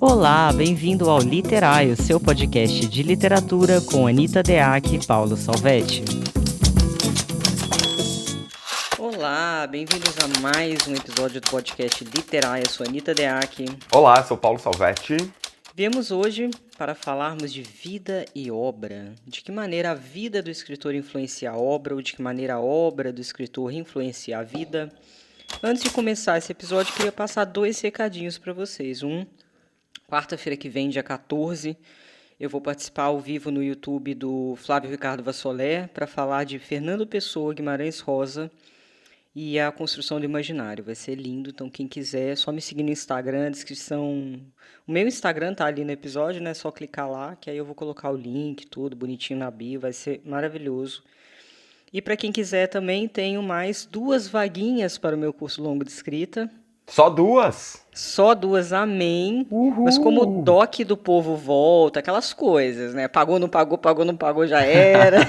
Olá, bem-vindo ao Literário, seu podcast de literatura com Anita Deac e Paulo Salvetti. Olá, bem-vindos a mais um episódio do podcast Literário, eu sou Anita Deac. Olá, sou Paulo Salvetti. Viemos hoje para falarmos de vida e obra. De que maneira a vida do escritor influencia a obra ou de que maneira a obra do escritor influencia a vida. Antes de começar esse episódio, queria passar 2 recadinhos para vocês. Quarta-feira que vem, dia 14, eu vou participar ao vivo no YouTube do Flávio Ricardo Vassolé para falar de Fernando Pessoa, Guimarães Rosa e a construção do imaginário. Vai ser lindo, então quem quiser é só me seguir no Instagram, a descrição... O meu Instagram tá ali no episódio, né? É só clicar lá, que aí eu vou colocar o link, tudo bonitinho na bio, vai ser maravilhoso. E para quem quiser também, tenho mais 2 vaguinhas para o meu curso longo de escrita. Só 2? Só 2, amém. Uhul. Mas como o DOC do povo volta, aquelas coisas, né? Pagou, não pagou, já era.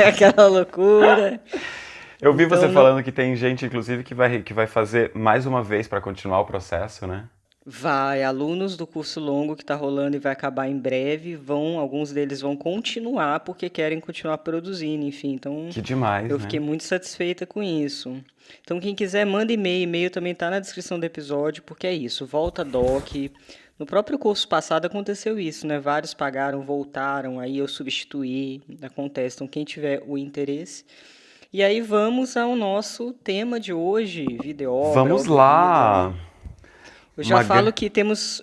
Aquela loucura. Eu vi Então, você falando que tem gente, inclusive, que vai fazer mais uma vez para continuar o processo, né? Vai, alunos do curso longo que está rolando e vai acabar em breve, alguns deles vão continuar porque querem continuar produzindo, enfim. Então, Que demais, eu né? fiquei muito satisfeita com isso. Então, quem quiser, manda e-mail também está na descrição do episódio, porque é isso, volta doc. No próprio curso passado aconteceu isso, né? Vários pagaram, voltaram, aí eu substituí, acontece. Então, quem tiver o interesse. E aí vamos ao nosso tema de hoje, vida e obra. Vamos obra, lá! vida. Eu já falo que temos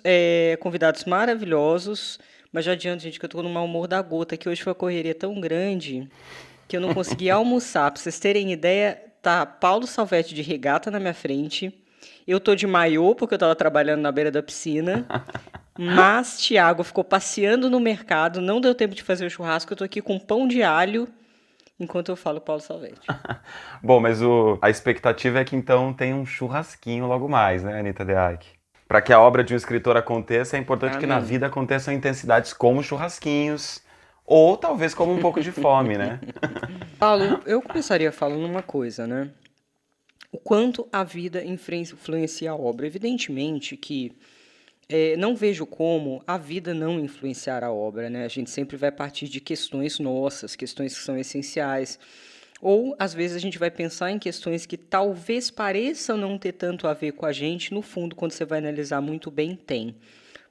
convidados maravilhosos, mas já adianto, gente, que eu tô no mau humor da gota, que hoje foi uma correria tão grande que eu não consegui almoçar. Pra vocês terem ideia, tá Paulo Salvetti de regata na minha frente, eu tô de maiô porque eu tava trabalhando na beira da piscina, mas Thiago ficou passeando no mercado, não deu tempo de fazer o churrasco, eu tô aqui com pão de alho, enquanto eu falo Paulo Salvetti. Bom, mas a expectativa é que então tem um churrasquinho logo mais, né, Anita Deac? Para que a obra de um escritor aconteça, é importante que na vida aconteçam intensidades como churrasquinhos, ou talvez como um pouco de fome, né? Paulo, eu começaria falando uma coisa, né? O quanto a vida influencia a obra. Evidentemente que não vejo como a vida não influenciar a obra, né? A gente sempre vai partir de questões nossas, questões que são essenciais. Ou, às vezes, a gente vai pensar em questões que talvez pareçam não ter tanto a ver com a gente, no fundo, quando você vai analisar muito bem, tem.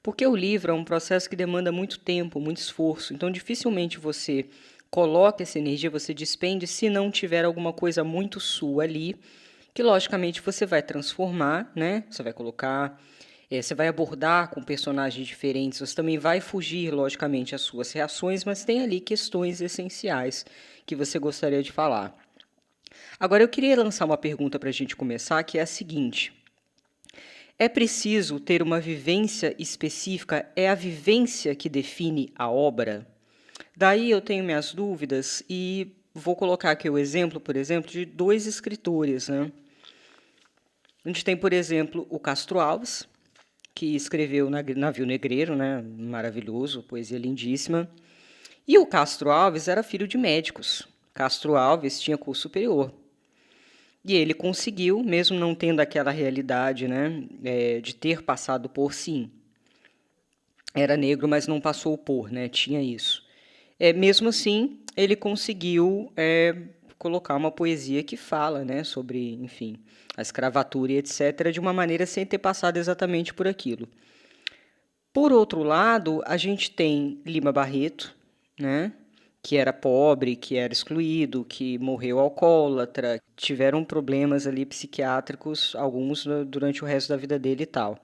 Porque o livro é um processo que demanda muito tempo, muito esforço, então dificilmente você coloca essa energia, você despende se não tiver alguma coisa muito sua ali, que logicamente você vai transformar, né? Você vai colocar, você vai abordar com personagens diferentes, você também vai fugir, logicamente, as suas reações, mas tem ali questões essenciais que você gostaria de falar. Agora, eu queria lançar uma pergunta para a gente começar, que é a seguinte: é preciso ter uma vivência específica? É a vivência que define a obra? Daí eu tenho minhas dúvidas e vou colocar aqui o exemplo, por exemplo, de 2 escritores, né? A gente tem, por exemplo, o Castro Alves, que escreveu Navio Negreiro, né? Maravilhoso, poesia lindíssima. E o Castro Alves era filho de médicos. Castro Alves tinha curso superior. E ele conseguiu, mesmo não tendo aquela realidade, né, de ter passado por, sim. Era negro, mas não passou por, né, tinha isso. Mesmo assim, ele conseguiu colocar uma poesia que fala, né, sobre, enfim, a escravatura e etc., de uma maneira sem ter passado exatamente por aquilo. Por outro lado, a gente tem Lima Barreto, né, que era pobre, que era excluído, que morreu alcoólatra, tiveram problemas ali psiquiátricos, alguns durante o resto da vida dele e tal.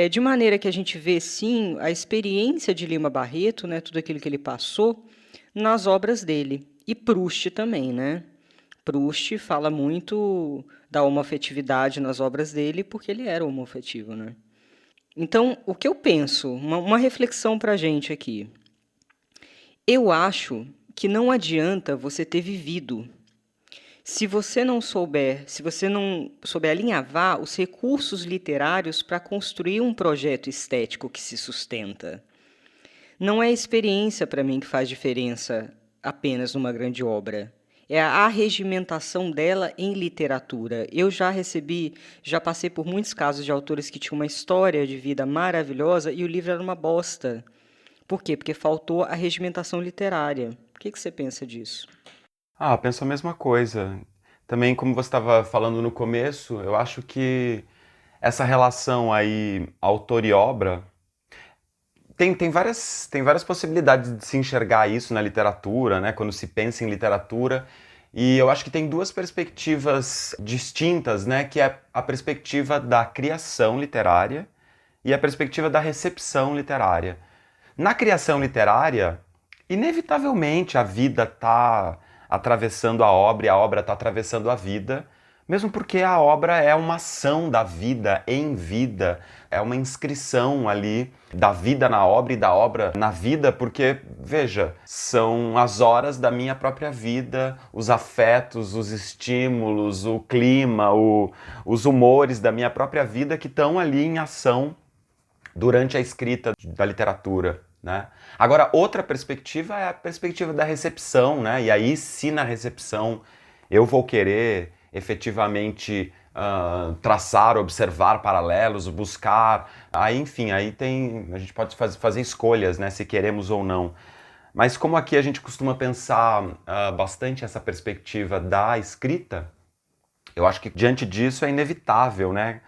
De maneira que a gente vê, sim, a experiência de Lima Barreto, né, tudo aquilo que ele passou, nas obras dele. E Proust também, né? Proust fala muito da homoafetividade nas obras dele, porque ele era homoafetivo, né? Então, o que eu penso, uma reflexão para a gente aqui. Eu acho que não adianta você ter vivido. Se você não souber alinhavar os recursos literários para construir um projeto estético que se sustenta. Não é a experiência, para mim, que faz diferença apenas numa grande obra. é a arregimentação dela em literatura. Eu já passei por muitos casos de autores que tinham uma história de vida maravilhosa e o livro era uma bosta. Por quê? Porque faltou a regimentação literária. O que você pensa disso? Ah, penso a mesma coisa. Também, como você estava falando no começo, eu acho que essa relação aí, autor e obra, tem várias possibilidades de se enxergar isso na literatura, né? Quando se pensa em literatura. E eu acho que tem duas perspectivas distintas, né? Que é a perspectiva da criação literária e a perspectiva da recepção literária. Na criação literária, inevitavelmente a vida está atravessando a obra e a obra está atravessando a vida, mesmo porque a obra é uma ação da vida em vida, é uma inscrição ali da vida na obra e da obra na vida, porque, veja, são as horas da minha própria vida, os afetos, os estímulos, o clima, os humores da minha própria vida que estão ali em ação durante a escrita da literatura, né? Agora, outra perspectiva é a perspectiva da recepção, né? E aí, se na recepção eu vou querer efetivamente traçar, observar paralelos, buscar, aí, enfim, a gente pode fazer escolhas, né? Se queremos ou não. Mas como aqui a gente costuma pensar bastante essa perspectiva da escrita, eu acho que diante disso é inevitável, né?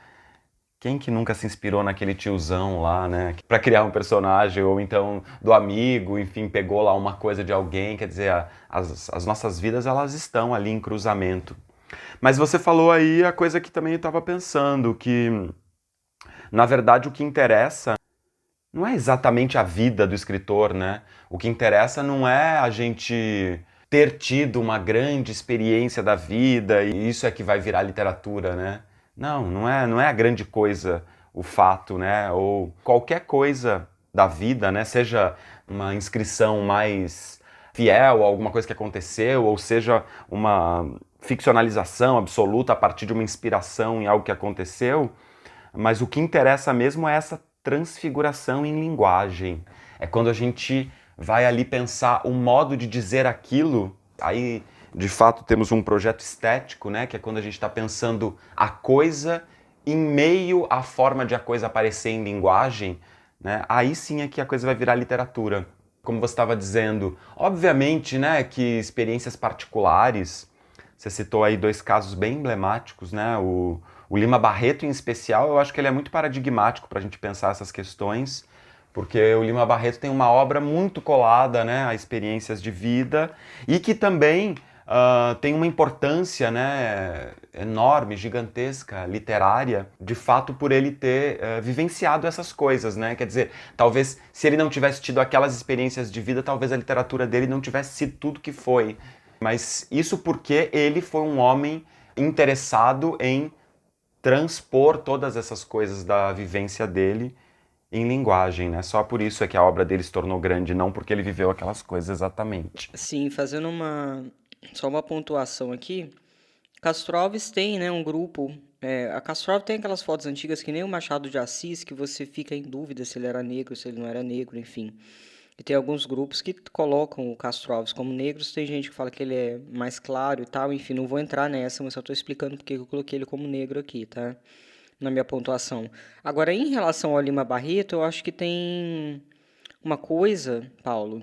Quem que nunca se inspirou naquele tiozão lá, né? Pra criar um personagem, ou então do amigo, enfim, pegou lá uma coisa de alguém, quer dizer, as nossas vidas elas estão ali em cruzamento. Mas você falou aí a coisa que também eu estava pensando, que na verdade o que interessa não é exatamente a vida do escritor, né? O que interessa não é a gente ter tido uma grande experiência da vida e isso é que vai virar literatura, né? Não é a grande coisa o fato, né? Ou qualquer coisa da vida, né? Seja uma inscrição mais fiel a alguma coisa que aconteceu, ou seja uma ficcionalização absoluta a partir de uma inspiração em algo que aconteceu, mas o que interessa mesmo é essa transfiguração em linguagem. É quando a gente vai ali pensar o modo de dizer aquilo. Aí, de fato, temos um projeto estético, né? Que é quando a gente está pensando a coisa em meio à forma de a coisa aparecer em linguagem, né? Aí sim é que a coisa vai virar literatura. Como você estava dizendo, obviamente, né, que experiências particulares, você citou aí dois casos bem emblemáticos, né? O Lima Barreto, em especial, eu acho que ele é muito paradigmático para a gente pensar essas questões, porque o Lima Barreto tem uma obra muito colada, né, a experiências de vida e que também tem uma importância, né, enorme, gigantesca, literária, de fato por ele ter vivenciado essas coisas, né? Quer dizer, talvez se ele não tivesse tido aquelas experiências de vida, talvez a literatura dele não tivesse sido tudo que foi. Mas isso porque ele foi um homem interessado em transpor todas essas coisas da vivência dele em linguagem, né? Só por isso é que a obra dele se tornou grande, não porque ele viveu aquelas coisas exatamente. Sim, fazendo só uma pontuação aqui. Castro Alves tem, né, um grupo. A Castro Alves tem aquelas fotos antigas que nem o Machado de Assis, que você fica em dúvida se ele era negro, se ele não era negro, enfim. E tem alguns grupos que colocam o Castro Alves como negros, tem gente que fala que ele é mais claro e tal, enfim, não vou entrar nessa, mas só estou explicando porque eu coloquei ele como negro aqui, tá? Na minha pontuação. Agora, em relação ao Lima Barreto, eu acho que tem uma coisa, Paulo,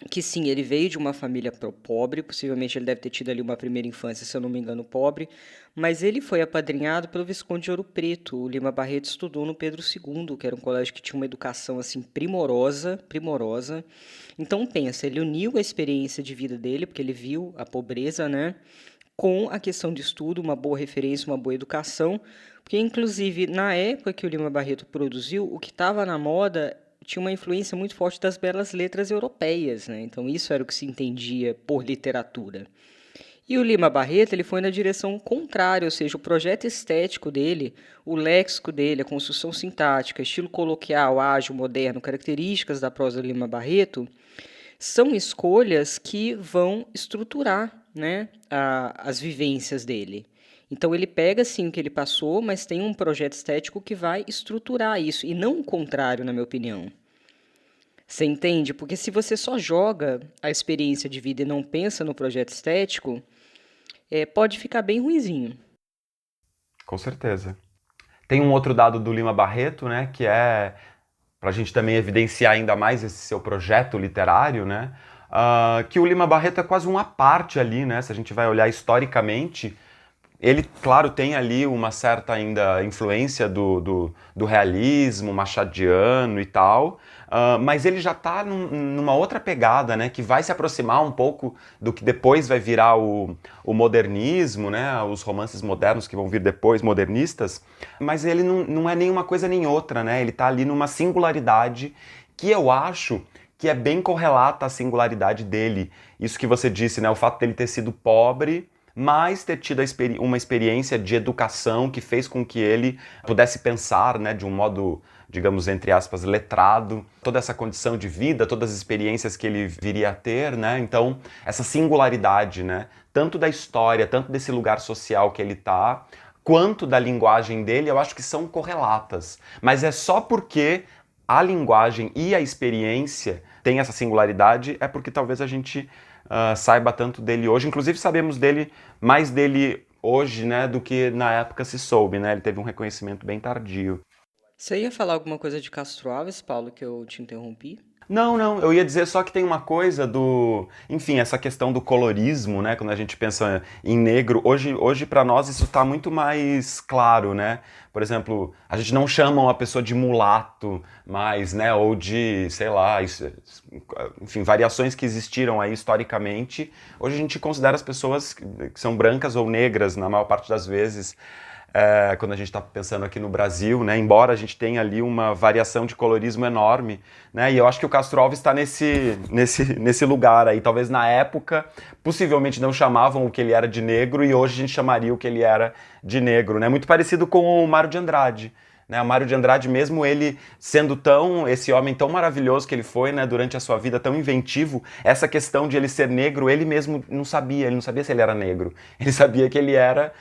que sim, ele veio de uma família pobre, possivelmente ele deve ter tido ali uma primeira infância, se eu não me engano, pobre, mas ele foi apadrinhado pelo Visconde de Ouro Preto. O Lima Barreto estudou no Pedro II, que era um colégio que tinha uma educação assim primorosa, primorosa. Então pensa, ele uniu a experiência de vida dele, porque ele viu a pobreza, né, com a questão de estudo, uma boa referência, uma boa educação, porque inclusive na época que o Lima Barreto produziu, o que estava na moda tinha uma influência muito forte das belas letras europeias, né? Então isso era o que se entendia por literatura. E o Lima Barreto ele foi na direção contrária, ou seja, o projeto estético dele, o léxico dele, a construção sintática, estilo coloquial, ágil, moderno, características da prosa do Lima Barreto, são escolhas que vão estruturar, né, as vivências dele. Então ele pega sim o que ele passou, mas tem um projeto estético que vai estruturar isso, e não o contrário, na minha opinião. Você entende? Porque se você só joga a experiência de vida e não pensa no projeto estético, pode ficar bem ruinzinho. Com certeza. Tem um outro dado do Lima Barreto, né, que é para a gente também evidenciar ainda mais esse seu projeto literário, né, que o Lima Barreto é quase uma parte ali, né, se a gente vai olhar historicamente, ele, claro, tem ali uma certa ainda influência do realismo machadiano e tal, mas ele já está numa outra pegada, né, que vai se aproximar um pouco do que depois vai virar o modernismo, né, os romances modernos que vão vir depois, modernistas, mas ele não é nenhuma coisa nem outra, né, ele está ali numa singularidade que eu acho que é bem correlata à singularidade dele. Isso que você disse, né, o fato dele ter sido pobre, mas ter tido uma experiência de educação que fez com que ele pudesse pensar, né, de um modo, digamos, entre aspas, letrado, toda essa condição de vida, todas as experiências que ele viria a ter, né, então essa singularidade, né, tanto da história, tanto desse lugar social que ele tá, quanto da linguagem dele, eu acho que são correlatas, mas é só porque a linguagem e a experiência têm essa singularidade, é porque talvez a gente saiba tanto dele hoje. Inclusive sabemos mais dele hoje, né, do que na época se soube, né? Ele teve um reconhecimento bem tardio. Você ia falar alguma coisa de Castro Alves, Paulo, que eu te interrompi? Não, não, eu ia dizer só que tem uma coisa enfim, essa questão do colorismo, né, quando a gente pensa em negro, hoje para nós isso está muito mais claro, né? Por exemplo, a gente não chama uma pessoa de mulato mais, né, ou de, sei lá, enfim, variações que existiram aí historicamente. Hoje a gente considera as pessoas que são brancas ou negras na maior parte das vezes. Quando a gente está pensando aqui no Brasil, né, embora a gente tenha ali uma variação de colorismo enorme, né, e eu acho que o Castro Alves está nesse lugar aí. Talvez na época, possivelmente não chamavam o que ele era de negro e hoje a gente chamaria o que ele era de negro, né, muito parecido com o Mário de Andrade. Né, o Mário de Andrade, mesmo ele sendo esse homem tão maravilhoso que ele foi, né, durante a sua vida, tão inventivo, essa questão de ele ser negro, ele mesmo ele não sabia se ele era negro. Ele sabia que ele era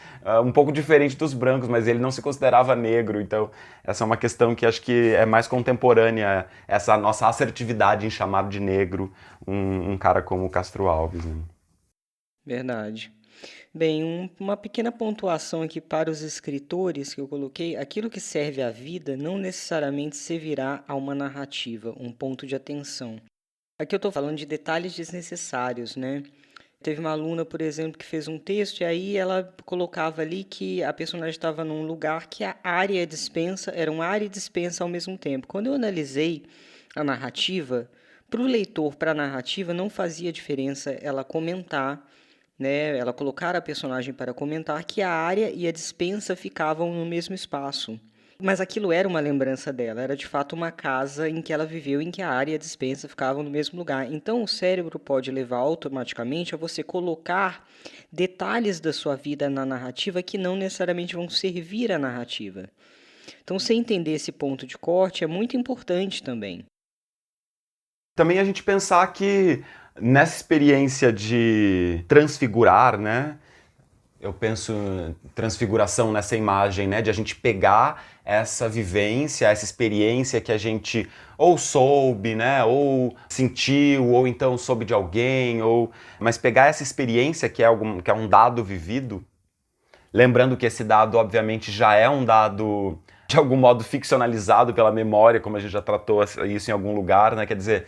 um pouco diferente dos brancos, mas ele não se considerava negro. Então, essa é uma questão que acho que é mais contemporânea, essa nossa assertividade em chamar de negro um cara como o Castro Alves. Né? Verdade. Bem, uma pequena pontuação aqui para os escritores que eu coloquei. Aquilo que serve à vida não necessariamente servirá a uma narrativa, um ponto de atenção. Aqui eu estou falando de detalhes desnecessários, né? Teve uma aluna, por exemplo, que fez um texto e aí ela colocava ali que a personagem estava num lugar que a área e a dispensa eram área e dispensa ao mesmo tempo. Quando eu analisei a narrativa, para o leitor, para a narrativa, não fazia diferença ela comentar, né? Ela colocar a personagem para comentar que a área e a dispensa ficavam no mesmo espaço. Mas aquilo era uma lembrança dela, era de fato uma casa em que ela viveu, em que a área e a dispensa ficavam no mesmo lugar. Então o cérebro pode levar automaticamente a você colocar detalhes da sua vida na narrativa que não necessariamente vão servir à narrativa. Então, você entender esse ponto de corte é muito importante também. Também a gente pensar que nessa experiência de transfigurar, né? Eu penso em transfiguração nessa imagem, né? De a gente pegar essa vivência, essa experiência que a gente ou soube, né? Ou sentiu, ou então soube de alguém, mas pegar essa experiência que é um dado vivido, lembrando que esse dado, obviamente, já é um dado de algum modo ficcionalizado pela memória, como a gente já tratou isso em algum lugar, né? Quer dizer,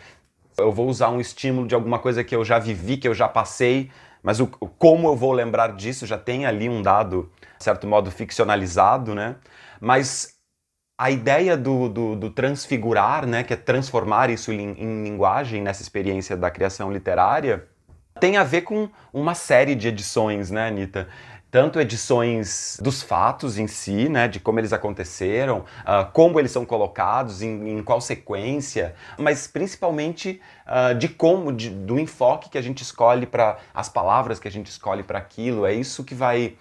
eu vou usar um estímulo de alguma coisa que eu já vivi, que eu já passei, mas como eu vou lembrar disso já tem ali um dado, de certo modo, ficcionalizado, né? Mas a ideia do transfigurar, né, que é transformar isso em linguagem nessa experiência da criação literária, tem a ver com uma série de edições, né, Anitta? Tanto edições dos fatos em si, né, de como eles aconteceram, como eles são colocados, em qual sequência, mas principalmente do enfoque que a gente escolhe para as palavras que a gente escolhe para aquilo. É isso que vai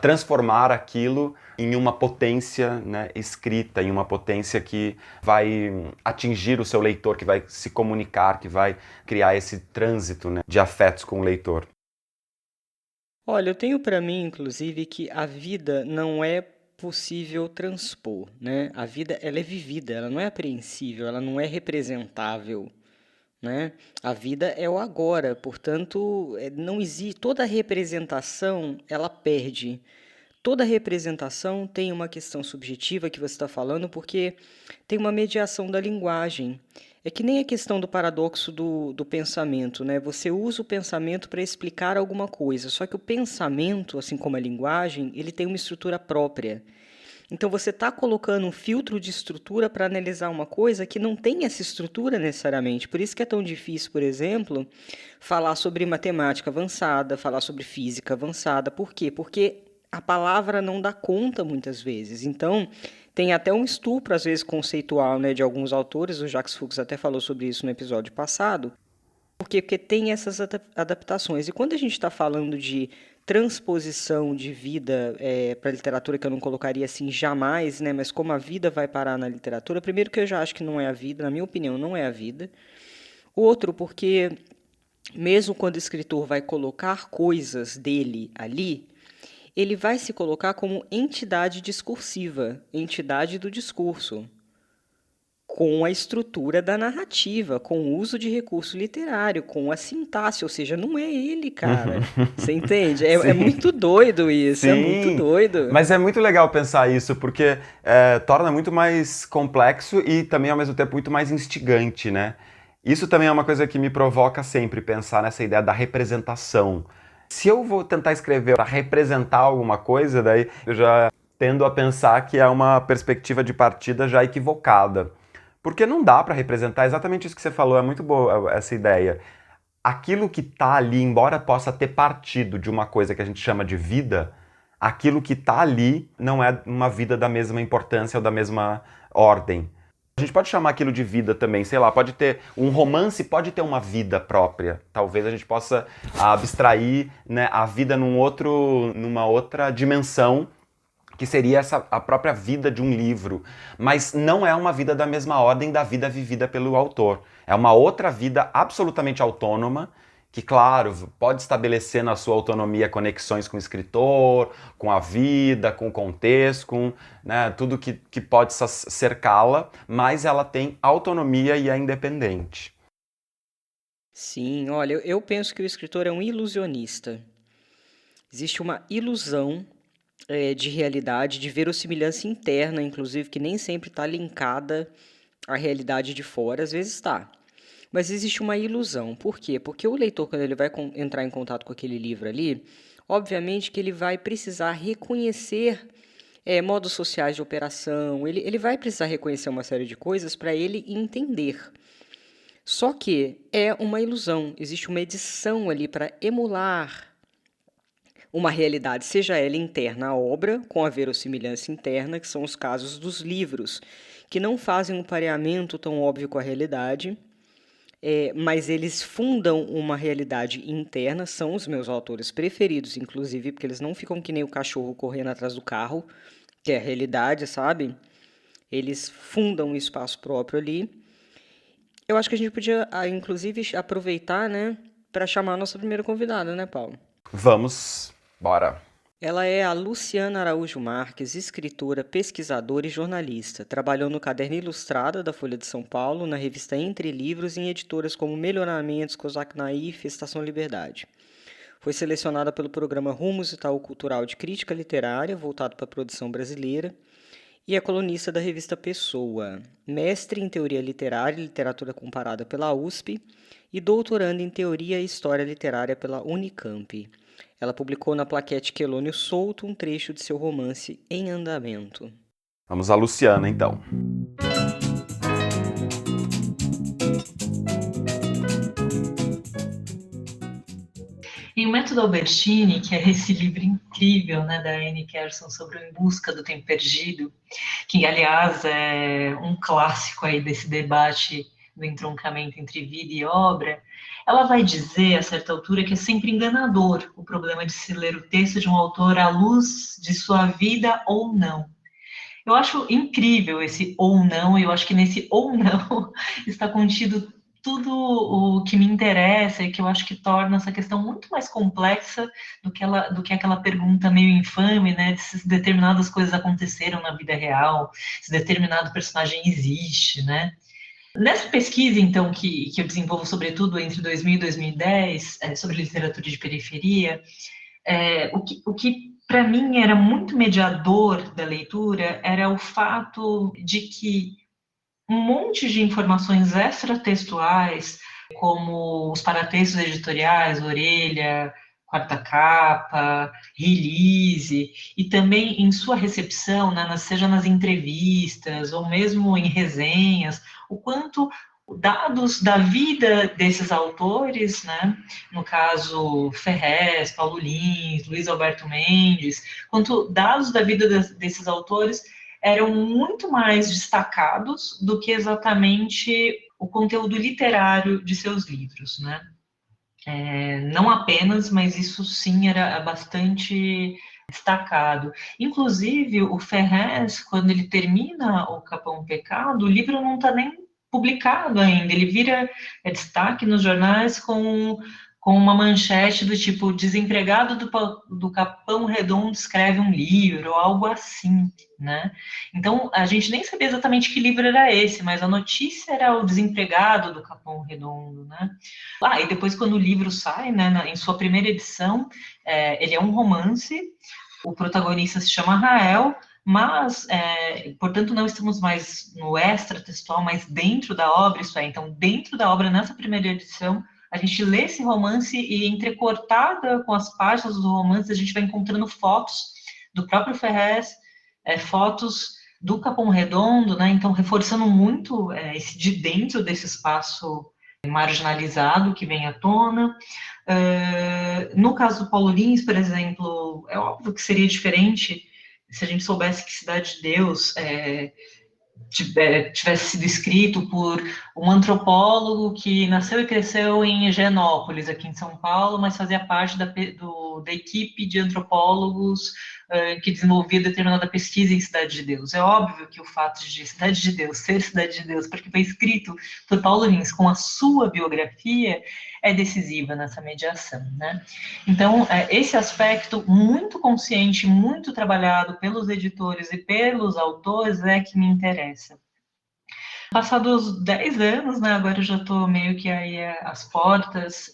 transformar aquilo em uma potência, né, escrita, em uma potência que vai atingir o seu leitor, que vai se comunicar, que vai criar esse trânsito, né, de afetos com o leitor. Olha, eu tenho para mim, inclusive, que a vida não é possível transpor, né? A vida, ela é vivida, ela não é apreensível, ela não é representável. né? A vida é o agora, portanto, não existe toda representação, ela perde. Toda representação tem uma questão subjetiva que você está falando, porque tem uma mediação da linguagem. É que nem a questão do paradoxo do pensamento, né? Você usa o pensamento para explicar alguma coisa, só que o pensamento, assim como a linguagem, ele tem uma estrutura própria. Então você está colocando um filtro de estrutura para analisar uma coisa que não tem essa estrutura necessariamente. Por isso que é tão difícil, por exemplo, falar sobre matemática avançada, falar sobre física avançada. Por quê? Porque a palavra não dá conta muitas vezes. Então, tem até um estupro, às vezes, conceitual, né, de alguns autores. O Jacques Fuchs até falou sobre isso no episódio passado. Por quê? Porque tem essas adaptações. E quando a gente está falando de transposição de vida para a literatura, que eu não colocaria assim jamais, né? Mas como a vida vai parar na literatura, primeiro que eu já acho que não é a vida, na minha opinião, não é a vida. Outro, porque mesmo quando o escritor vai colocar coisas dele ali, ele vai se colocar como entidade discursiva, entidade do discurso, com a estrutura da narrativa, com o uso de recurso literário, com a sintaxe, ou seja, não é ele, cara. Você entende? É Sim. muito doido isso, é muito Sim, doido. mas é muito legal pensar isso, porque torna muito mais complexo e também, ao mesmo tempo, muito mais instigante, né? Isso também é uma coisa que me provoca sempre, pensar nessa ideia da representação. Se eu vou tentar escrever para representar alguma coisa, daí eu já tendo a pensar que é uma perspectiva de partida já equivocada. Porque não dá para representar exatamente isso que você falou, é muito boa essa ideia. Aquilo que está ali, embora possa ter partido de uma coisa que a gente chama de vida, aquilo que está ali não é uma vida da mesma importância ou da mesma ordem. A gente pode chamar aquilo de vida também, sei lá, pode ter um romance, pode ter uma vida própria. Talvez a gente possa abstrair, né, a vida numa outra dimensão, que seria a própria vida de um livro, mas não é uma vida da mesma ordem da vida vivida pelo autor. É uma outra vida absolutamente autônoma, que, claro, pode estabelecer na sua autonomia conexões com o escritor, com a vida, com o contexto, com, né, tudo que pode cercá-la, mas ela tem autonomia e é independente. Sim, olha, eu penso que o escritor é um ilusionista. Existe uma ilusão de realidade, de verossimilhança interna, inclusive, que nem sempre está linkada à realidade de fora, às vezes está. Mas existe uma ilusão. Por quê? Porque o leitor, quando ele vai entrar em contato com aquele livro ali, obviamente que ele vai precisar reconhecer modos sociais de operação, ele vai precisar reconhecer uma série de coisas para ele entender. Só que é uma ilusão, existe uma edição ali para emular uma realidade, seja ela interna à obra, com a verossimilhança interna, que são os casos dos livros, que não fazem um pareamento tão óbvio com a realidade, mas eles fundam uma realidade interna, são os meus autores preferidos, inclusive, porque eles não ficam que nem o cachorro correndo atrás do carro, que é a realidade, sabe? Eles fundam um espaço próprio ali. Eu acho que a gente podia, inclusive, aproveitar, né, para chamar a nossa primeira convidada, né, Paulo? Vamos, bora! Ela é a Luciana Araújo Marques, escritora, pesquisadora e jornalista. Trabalhou no Caderno Ilustrada da Folha de São Paulo, na revista Entre Livros e em editoras como Melhoramentos, Cosac Naif e Estação Liberdade. Foi selecionada pelo programa Rumos Itaú Cultural de Crítica Literária, voltado para a produção brasileira, e é colunista da revista Pessoa, mestre em Teoria Literária e Literatura Comparada pela USP e doutorando em Teoria e História Literária pela Unicamp. Ela publicou na plaquete Quelônio Souto um trecho de seu romance Em Andamento. Vamos a Luciana, então. Em O Método Albertini, que é esse livro incrível, né, da Anne Carson sobre o Em Busca do Tempo Perdido, que, aliás, é um clássico aí desse debate do entroncamento entre vida e obra, ela vai dizer, a certa altura, que é sempre enganador o problema de se ler o texto de um autor à luz de sua vida ou não. Eu acho incrível esse ou não, e eu acho que nesse ou não está contido tudo o que me interessa e que eu acho que torna essa questão muito mais complexa do que aquela pergunta meio infame, né, de se determinadas coisas aconteceram na vida real, se determinado personagem existe, né? Nessa pesquisa, então, que eu desenvolvo, sobretudo, entre 2000 e 2010, sobre literatura de periferia, o que para mim era muito mediador da leitura era o fato de que um monte de informações extratextuais, como os paratextos editoriais, Orelha, Quarta Capa, Release, e também em sua recepção, né, seja nas entrevistas ou mesmo em resenhas, o quanto dados da vida desses autores, né, no caso Ferrez, Paulo Lins, Luiz Alberto Mendes, quanto dados da vida desses autores eram muito mais destacados do que exatamente o conteúdo literário de seus livros, né? Não apenas, mas isso sim era bastante destacado. Inclusive, o Ferrez, quando ele termina o Capão Pecado, o livro não está nem publicado ainda, ele vira destaque nos jornais com uma manchete do tipo desempregado do Capão Redondo escreve um livro, ou algo assim, né? Então, a gente nem sabia exatamente que livro era esse, mas a notícia era o desempregado do Capão Redondo, né? E depois quando o livro sai, né, em sua primeira edição, ele é um romance, o protagonista se chama Rael, mas, portanto, não estamos mais no extra-textual, mas dentro da obra, isso é, então, dentro da obra, nessa primeira edição, a gente lê esse romance e, entrecortada com as páginas do romance, a gente vai encontrando fotos do próprio Ferrez, fotos do Capão Redondo, né, então, reforçando muito esse de dentro desse espaço marginalizado que vem à tona. No caso do Paulo Lins, por exemplo, é óbvio que seria diferente se a gente soubesse que Cidade de Deus tivesse sido escrito por um antropólogo que nasceu e cresceu em Higienópolis, aqui em São Paulo, mas fazia parte da equipe de antropólogos que desenvolvia determinada pesquisa em Cidade de Deus. É óbvio que o fato de Cidade de Deus ser Cidade de Deus, porque foi escrito por Paulo Lins com a sua biografia, é decisiva nessa mediação, né? Então, esse aspecto muito consciente, muito trabalhado pelos editores e pelos autores é que me interessa. Passados 10 anos, né, agora eu já estou meio que aí às portas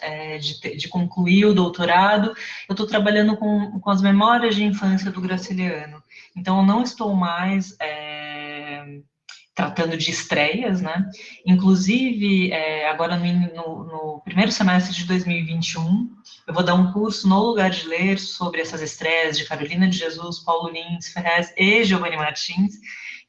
de concluir o doutorado, eu estou trabalhando com as memórias de infância do Graciliano. Então, eu não estou mais tratando de estreias, né? Inclusive, agora no primeiro semestre de 2021, eu vou dar um curso no Lugar de Ler sobre essas estreias de Carolina de Jesus, Paulo Lins, Ferrez e Giovanni Martins.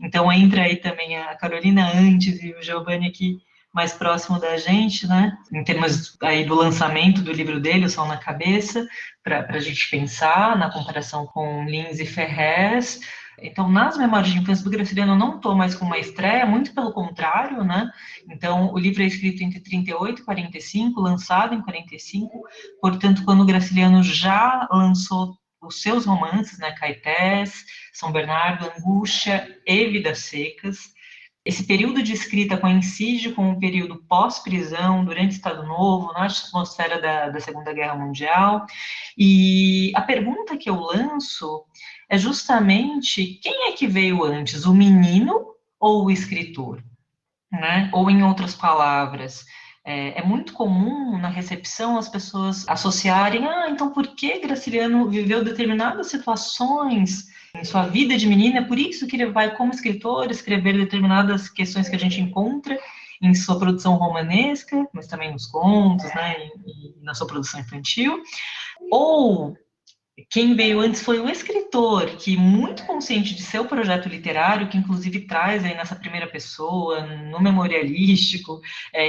Então, entra aí também a Carolina antes e o Giovanni aqui mais próximo da gente, né? Em termos aí do lançamento do livro dele, O Sol na Cabeça, para a gente pensar na comparação com Lins e Ferrez. Então, nas memórias de infância do Graciliano, eu não estou mais com uma estreia, muito pelo contrário, né? Então, o livro é escrito entre 38 e 45, lançado em 45, portanto, quando o Graciliano já lançou os seus romances, né? Caetés, São Bernardo, Angústia e Vidas Secas. Esse período de escrita coincide com o período pós-prisão, durante o Estado Novo, na atmosfera da Segunda Guerra Mundial. E a pergunta que eu lanço é justamente quem é que veio antes, o menino ou o escritor? Né? Ou, em outras palavras, é muito comum na recepção as pessoas associarem, então por que Graciliano viveu determinadas situações em sua vida de menina, é por isso que ele vai, como escritor, escrever determinadas questões que a gente encontra em sua produção romanesca, mas também nos contos, né, e na sua produção infantil, ou quem veio antes foi o escritor, que, muito consciente de seu projeto literário, que inclusive traz aí nessa primeira pessoa, no memorialístico,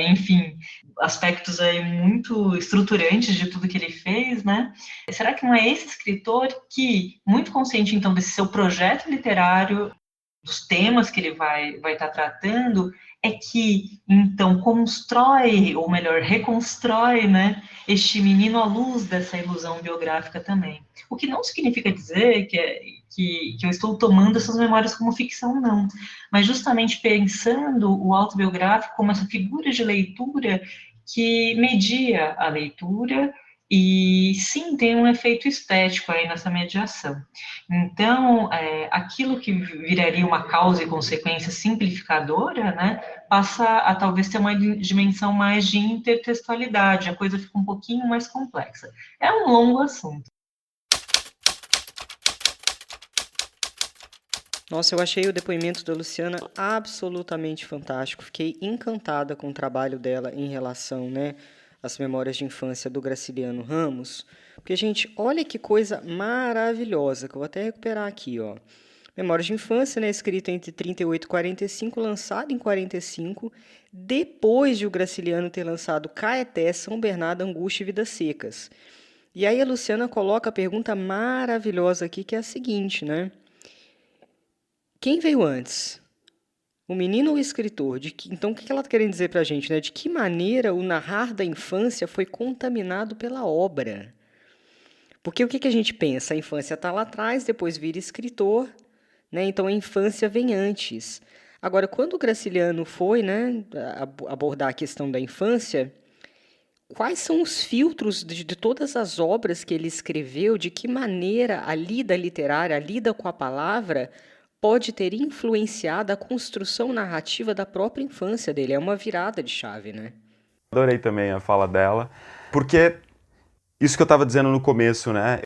enfim, aspectos aí muito estruturantes de tudo que ele fez, né? Será que não é esse escritor que, muito consciente então desse seu projeto literário, dos temas que ele vai estar tratando, é que, então, constrói, ou melhor, reconstrói, né, este menino à luz dessa ilusão biográfica também. O que não significa dizer que eu estou tomando essas memórias como ficção, não. Mas justamente pensando o autobiográfico como essa figura de leitura que media a leitura E sim, tem um efeito estético aí nessa mediação. Então, aquilo que viraria uma causa e consequência simplificadora, né, passa a talvez ter uma dimensão mais de intertextualidade, a coisa fica um pouquinho mais complexa. É um longo assunto. Nossa, eu achei o depoimento da Luciana absolutamente fantástico. Fiquei encantada com o trabalho dela em relação, né, às memórias de infância do Graciliano Ramos. Porque, gente, olha que coisa maravilhosa, que eu vou até recuperar aqui, ó. Memórias de infância, né, escrito entre 38 e 45, lançado em 45, depois de o Graciliano ter lançado Caeté, São Bernardo, Angústia e Vidas Secas. E aí a Luciana coloca a pergunta maravilhosa aqui, que é a seguinte, né? Quem veio antes? O menino ou o escritor? Então, o que ela está querendo dizer para a gente, né? De que maneira o narrar da infância foi contaminado pela obra? Porque o que a gente pensa? A infância está lá atrás, depois vira escritor, né? Então, a infância vem antes. Agora, quando o Graciliano foi, né, abordar a questão da infância, quais são os filtros de todas as obras que ele escreveu? De que maneira a lida literária, a lida com a palavra, pode ter influenciado a construção narrativa da própria infância dele? É uma virada de chave, né? Adorei também a fala dela, porque isso que eu estava dizendo no começo, né?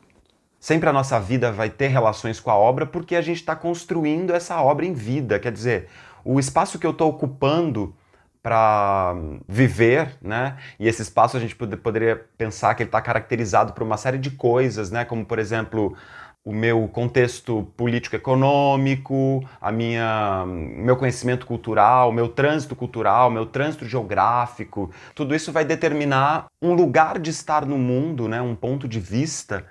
Sempre a nossa vida vai ter relações com a obra porque a gente está construindo essa obra em vida. Quer dizer, o espaço que eu estou ocupando para viver, né? E esse espaço a gente poderia pensar que ele está caracterizado por uma série de coisas, né? Como, por exemplo, o meu contexto político-econômico, meu conhecimento cultural, meu trânsito geográfico, tudo isso vai determinar um lugar de estar no mundo, né? Um ponto de vista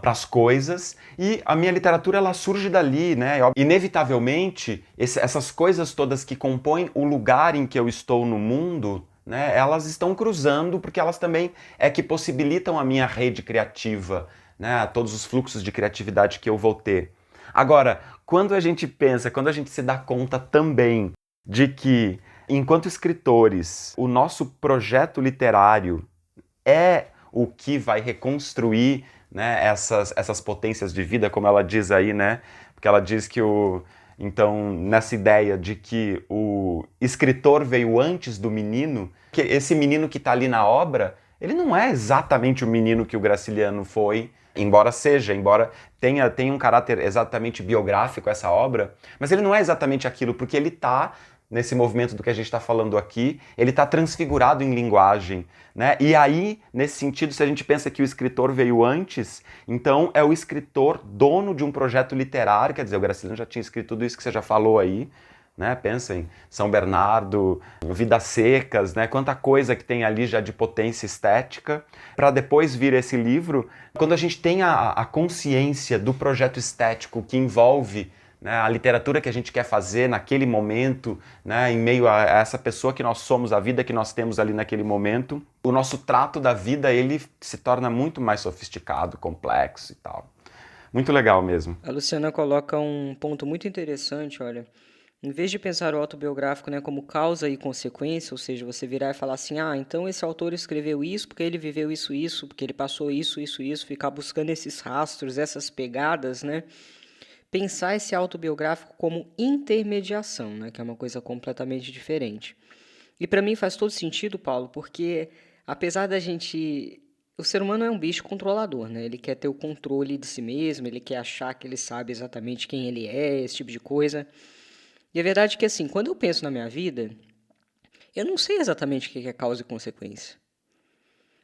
para as coisas, e a minha literatura ela surge dali, né? Inevitavelmente, essas coisas todas que compõem o lugar em que eu estou no mundo, né? Elas estão cruzando porque elas também que possibilitam a minha rede criativa, né? Todos os fluxos de criatividade que eu vou ter. Agora, quando a gente se dá conta também de que, enquanto escritores, o nosso projeto literário é o que vai reconstruir, né, essas potências de vida, como ela diz aí, né? Porque ela diz que então, nessa ideia de que o escritor veio antes do menino, que esse menino que está ali na obra, ele não é exatamente o menino que o Graciliano foi, embora tenha um caráter exatamente biográfico essa obra, mas ele não é exatamente aquilo, porque ele está nesse movimento do que a gente está falando aqui, ele está transfigurado em linguagem, né? E aí, nesse sentido, se a gente pensa que o escritor veio antes, então é o escritor dono de um projeto literário, quer dizer, o Graciliano já tinha escrito tudo isso que você já falou aí, né? Pensa em São Bernardo, Vidas Secas, né? Quanta coisa que tem ali já de potência estética, para depois vir esse livro. Quando a gente tem a consciência do projeto estético que envolve, né, a literatura que a gente quer fazer naquele momento, né, em meio a essa pessoa que nós somos, a vida que nós temos ali naquele momento, o nosso trato da vida ele se torna muito mais sofisticado, complexo e tal. Muito legal mesmo. A Luciana coloca um ponto muito interessante, olha. Em vez de pensar o autobiográfico, né, como causa e consequência, ou seja, você virar e falar assim, então esse autor escreveu isso porque ele viveu isso, porque ele passou isso, ficar buscando esses rastros, essas pegadas, né? Pensar esse autobiográfico como intermediação, né, que é uma coisa completamente diferente. E para mim faz todo sentido, Paulo, porque apesar da gente... O ser humano é um bicho controlador, né? Ele quer ter o controle de si mesmo, ele quer achar que ele sabe exatamente quem ele é, esse tipo de coisa. E a verdade é que, assim, quando eu penso na minha vida, eu não sei exatamente o que é causa e consequência.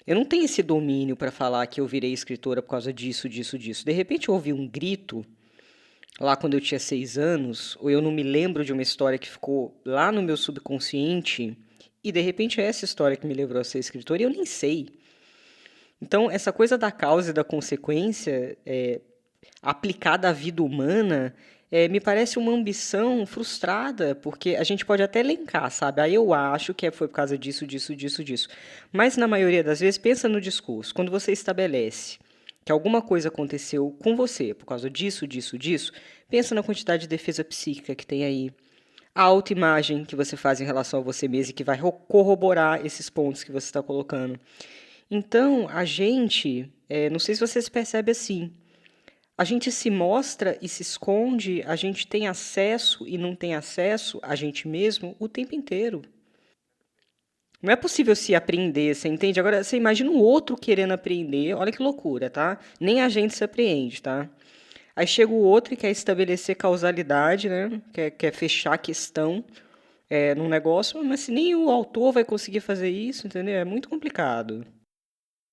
Eu não tenho esse domínio para falar que eu virei escritora por causa disso. De repente eu ouvi um grito lá quando eu tinha 6 anos, ou eu não me lembro de uma história que ficou lá no meu subconsciente, e de repente é essa história que me levou a ser escritora, e eu nem sei. Então, essa coisa da causa e da consequência aplicada à vida humana, me parece uma ambição frustrada, porque a gente pode até elencar, sabe? Aí eu acho que foi por causa disso. Mas, na maioria das vezes, pensa no discurso. Quando você estabelece que alguma coisa aconteceu com você por causa disso, pensa na quantidade de defesa psíquica que tem aí, a autoimagem que você faz em relação a você mesmo e que vai corroborar esses pontos que você está colocando. Então, a gente, não sei se você se percebe assim, a gente se mostra e se esconde, a gente tem acesso e não tem acesso a gente mesmo o tempo inteiro. Não é possível se aprender, você entende? Agora, você imagina um outro querendo aprender, olha que loucura, tá? Nem a gente se apreende, tá? Aí chega o outro e quer estabelecer causalidade, né? Quer fechar a questão num negócio, mas se nem o autor vai conseguir fazer isso, entendeu? É muito complicado.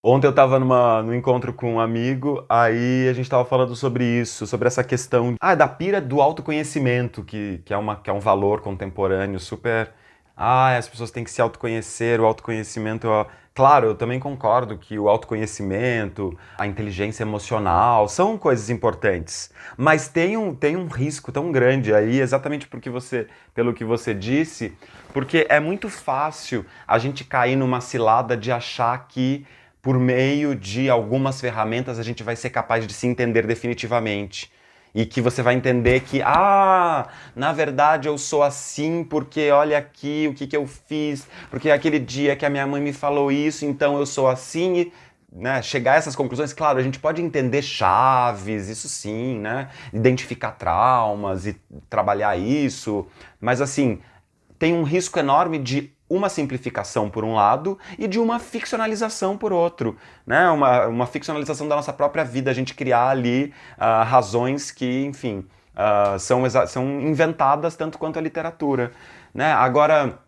Ontem eu estava num encontro com um amigo, aí a gente estava falando sobre isso, sobre essa questão da pira do autoconhecimento, que é um valor contemporâneo super. As pessoas têm que se autoconhecer, o autoconhecimento. Claro, eu também concordo que o autoconhecimento, a inteligência emocional são coisas importantes, mas tem um risco tão grande aí, exatamente pelo que você disse, porque é muito fácil a gente cair numa cilada de achar que por meio de algumas ferramentas a gente vai ser capaz de se entender definitivamente. E que você vai entender que, na verdade eu sou assim porque olha aqui o que eu fiz, porque aquele dia que a minha mãe me falou isso, então eu sou assim. E, né, chegar a essas conclusões, claro, a gente pode entender chaves, isso sim, né? Identificar traumas e trabalhar isso, mas assim, tem um risco enorme de uma simplificação por um lado e de uma ficcionalização por outro, né? Uma ficcionalização da nossa própria vida, a gente criar ali razões que, enfim, são inventadas tanto quanto a literatura, né? Agora,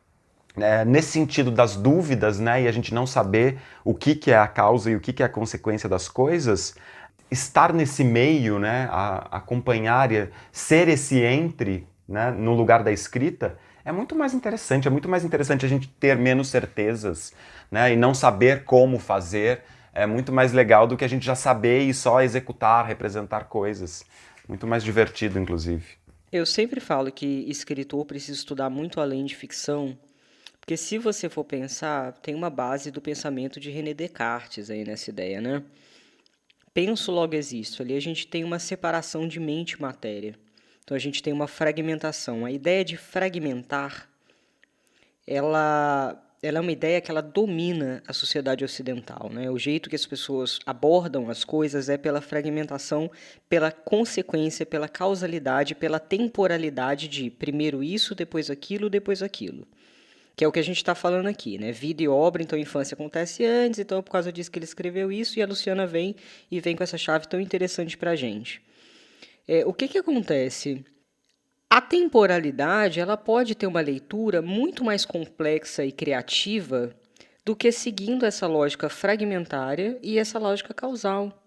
nesse sentido das dúvidas, né, e a gente não saber o que é a causa e o que é a consequência das coisas, estar nesse meio, né, acompanhar, ser esse entre, né, no lugar da escrita, é muito mais interessante. É muito mais interessante a gente ter menos certezas, né, e não saber como fazer. É muito mais legal do que a gente já saber e só executar, representar coisas. Muito mais divertido, inclusive. Eu sempre falo que escritor precisa estudar muito além de ficção, porque se você for pensar, tem uma base do pensamento de René Descartes aí nessa ideia, né? Penso, logo existo. Ali a gente tem uma separação de mente e matéria. Então a gente tem uma fragmentação. A ideia de fragmentar, ela é uma ideia que ela domina a sociedade ocidental, né? O jeito que as pessoas abordam as coisas é pela fragmentação, pela consequência, pela causalidade, pela temporalidade de primeiro isso, depois aquilo. Que é o que a gente está falando aqui, né? Vida e obra, então a infância acontece antes, então é por causa disso que ele escreveu isso, e a Luciana vem com essa chave tão interessante para a gente. O que acontece? A temporalidade ela pode ter uma leitura muito mais complexa e criativa do que seguindo essa lógica fragmentária e essa lógica causal.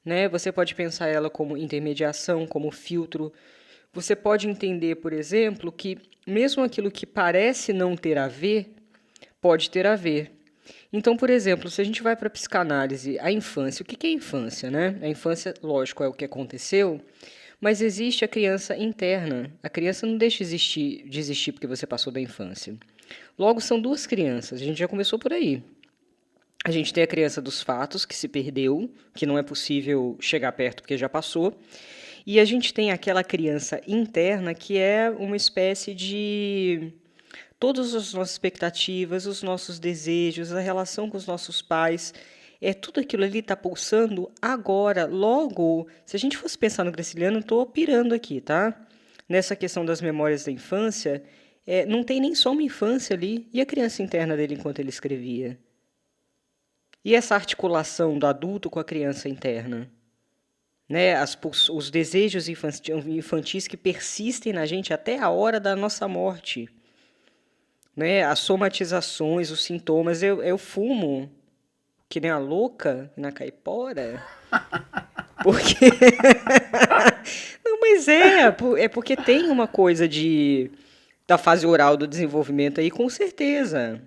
Né? Você pode pensar ela como intermediação, como filtro. Você pode entender, por exemplo, que mesmo aquilo que parece não ter a ver, pode ter a ver. Então, por exemplo, se a gente vai para a psicanálise, a infância, o que é a infância? Né? A infância, lógico, é o que aconteceu, mas existe a criança interna. A criança não deixa de existir porque você passou da infância. Logo, são duas crianças, a gente já começou por aí. A gente tem a criança dos fatos, que se perdeu, que não é possível chegar perto porque já passou. E a gente tem aquela criança interna, que é uma espécie de todas as nossas expectativas, os nossos desejos, a relação com os nossos pais, tudo aquilo ali está pulsando agora. Logo, se a gente fosse pensar no Graciliano, estou pirando aqui, tá? Nessa questão das memórias da infância, não tem nem só uma infância ali. E a criança interna dele enquanto ele escrevia? E essa articulação do adulto com a criança interna? Né? Os desejos infantis que persistem na gente até a hora da nossa morte. Né? As somatizações, os sintomas. Eu fumo que nem a louca na caipora. Porque. Não, mas é porque tem uma coisa da fase oral do desenvolvimento aí, com certeza.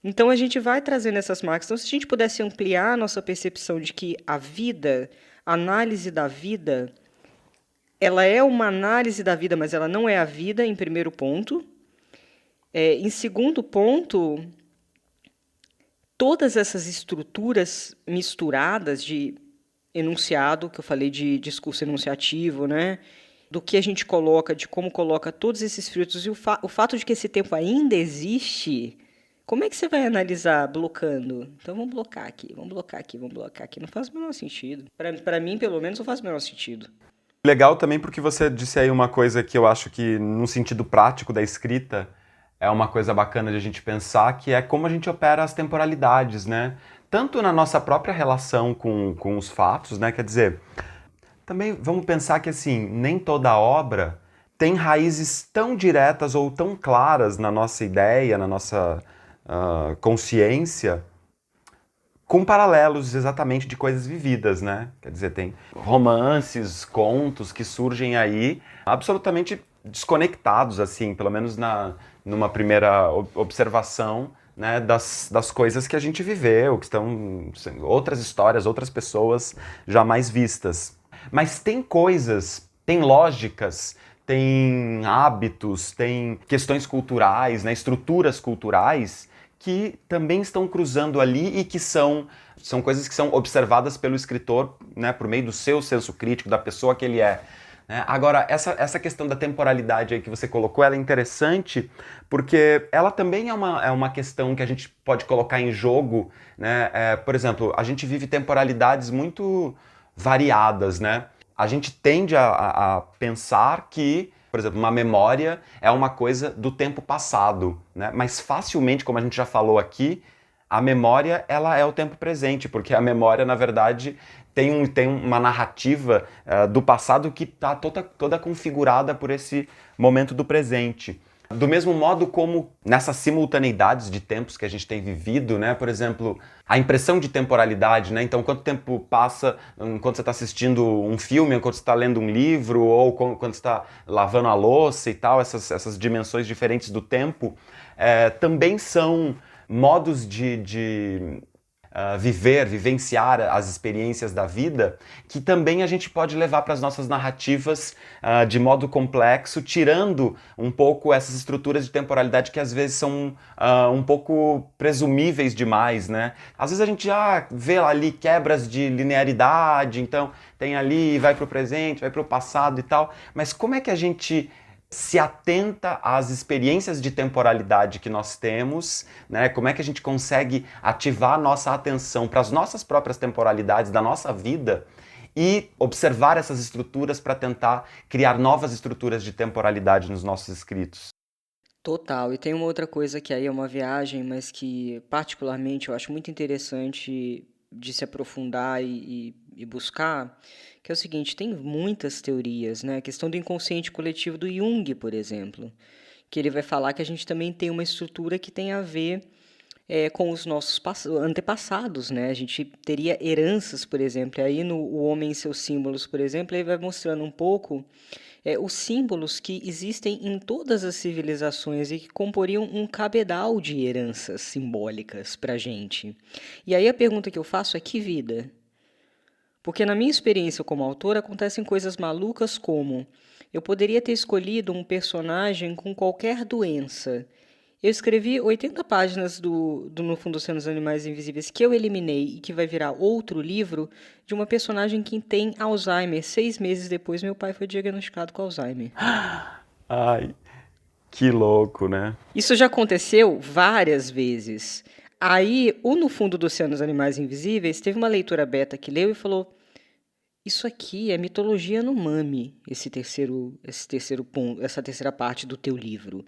Então a gente vai trazendo essas marcas. Então, se a gente pudesse ampliar a nossa percepção de que a vida, a análise da vida, ela é uma análise da vida, mas ela não é a vida, em primeiro ponto. Em segundo ponto, todas essas estruturas misturadas de enunciado, que eu falei de discurso enunciativo, né? Do que a gente coloca, de como coloca todos esses filtros, e o fato de que esse tempo ainda existe, Como é que você vai analisar blocando? Então vamos blocar aqui, vamos blocar aqui, vamos blocar aqui. Não faz o menor sentido. Para mim, pelo menos, não faz o menor sentido. Legal também porque você disse aí uma coisa que eu acho que, no sentido prático da escrita, é uma coisa bacana de a gente pensar, que é como a gente opera as temporalidades, né? Tanto na nossa própria relação com os fatos, né? Quer dizer, também vamos pensar que, assim, nem toda obra tem raízes tão diretas ou tão claras na nossa ideia, na nossa consciência, com paralelos exatamente de coisas vividas, né? Quer dizer, tem romances, contos que surgem aí absolutamente desconectados, assim, pelo menos numa primeira observação, né, das coisas que a gente viveu, que estão outras histórias, outras pessoas jamais vistas. Mas tem coisas, tem lógicas, tem hábitos, tem questões culturais, né, estruturas culturais que também estão cruzando ali e que são coisas que são observadas pelo escritor, né, por meio do seu senso crítico, da pessoa que ele é. Né? Agora, essa questão da temporalidade aí que você colocou, ela é interessante porque ela também é uma questão que a gente pode colocar em jogo. Né? Por exemplo, a gente vive temporalidades muito variadas, né? A gente tende a pensar que, por exemplo, uma memória é uma coisa do tempo passado, né? Mas facilmente, como a gente já falou aqui, a memória ela é o tempo presente, porque a memória, na verdade, tem uma narrativa do passado que está toda configurada por esse momento do presente. Do mesmo modo como nessas simultaneidades de tempos que a gente tem vivido, né? Por exemplo, a impressão de temporalidade, né? Então, quanto tempo passa enquanto você está assistindo um filme, enquanto você está lendo um livro, ou quando você está lavando a louça e tal, essas dimensões diferentes do tempo, também são modos de vivenciar as experiências da vida, que também a gente pode levar para as nossas narrativas de modo complexo, tirando um pouco essas estruturas de temporalidade que às vezes são um pouco presumíveis demais, né? Às vezes a gente já vê ali quebras de linearidade, então tem ali, vai para o presente, vai para o passado e tal, mas como é que a gente se atenta às experiências de temporalidade que nós temos, né? Como é que a gente consegue ativar a nossa atenção para as nossas próprias temporalidades da nossa vida e observar essas estruturas para tentar criar novas estruturas de temporalidade nos nossos escritos. Total. E tem uma outra coisa que aí é uma viagem, mas que particularmente eu acho muito interessante de se aprofundar e buscar, que é o seguinte, tem muitas teorias, né? A questão do inconsciente coletivo do Jung, por exemplo, que ele vai falar que a gente também tem uma estrutura que tem a ver com os nossos antepassados, né? A gente teria heranças, por exemplo, e aí no O Homem e Seus Símbolos, por exemplo, ele vai mostrando um pouco os símbolos que existem em todas as civilizações e que comporiam um cabedal de heranças simbólicas para a gente. E aí a pergunta que eu faço é: que vida? Porque na minha experiência como autor acontecem coisas malucas como eu poderia ter escolhido um personagem com qualquer doença. Eu escrevi 80 páginas do No Fundo do Oceano dos Animais Invisíveis que eu eliminei e que vai virar outro livro de uma personagem que tem Alzheimer. 6 meses depois, meu pai foi diagnosticado com Alzheimer. Ai, que louco, né? Isso já aconteceu várias vezes. Aí, o No Fundo do Oceano dos Animais Invisíveis teve uma leitora beta que leu e falou: isso aqui é mitologia no mame, esse terceiro ponto, essa terceira parte do teu livro.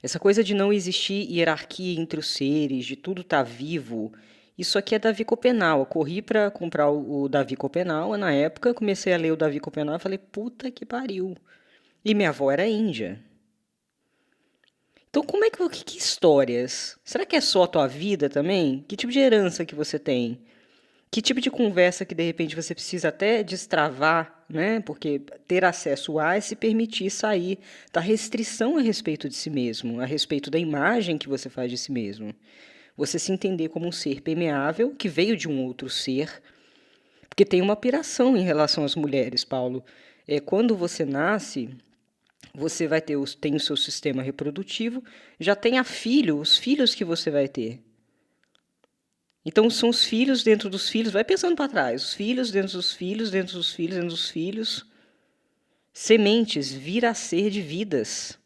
Essa coisa de não existir hierarquia entre os seres, de tudo estar vivo, isso aqui é Davi Copenau. Eu corri para comprar o Davi Copenau, na época comecei a ler o Davi Copenau e falei, puta que pariu. E minha avó era índia. Então, como é que histórias? Será que é só a tua vida também? Que tipo de herança que você tem? Que tipo de conversa que de repente você precisa até destravar, né? Porque ter acesso a é se permitir sair da restrição a respeito de si mesmo, a respeito da imagem que você faz de si mesmo. Você se entender como um ser permeável que veio de um outro ser, porque tem uma piração em relação às mulheres, Paulo. Quando você nasce, você vai ter tem o seu sistema reprodutivo, já tem os filhos que você vai ter. Então são os filhos dentro dos filhos, vai pensando para trás, os filhos dentro dos filhos, dentro dos filhos, dentro dos filhos. Sementes vir a ser de vidas.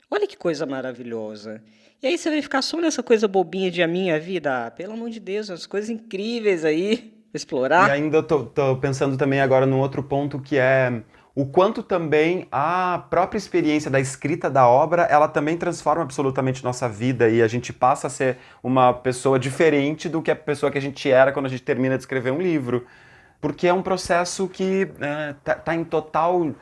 Olha que coisa maravilhosa. E aí você vai ficar só nessa coisa bobinha de a minha vida? Ah, pelo amor de Deus, umas coisas incríveis aí pra E explorar. ainda eu tô pensando também agora num outro ponto que é o quanto também a própria experiência da escrita da obra, ela também transforma absolutamente nossa vida e a gente passa a ser uma pessoa diferente do que a pessoa que a gente era quando a gente termina de escrever um livro. Porque é um processo que tá em total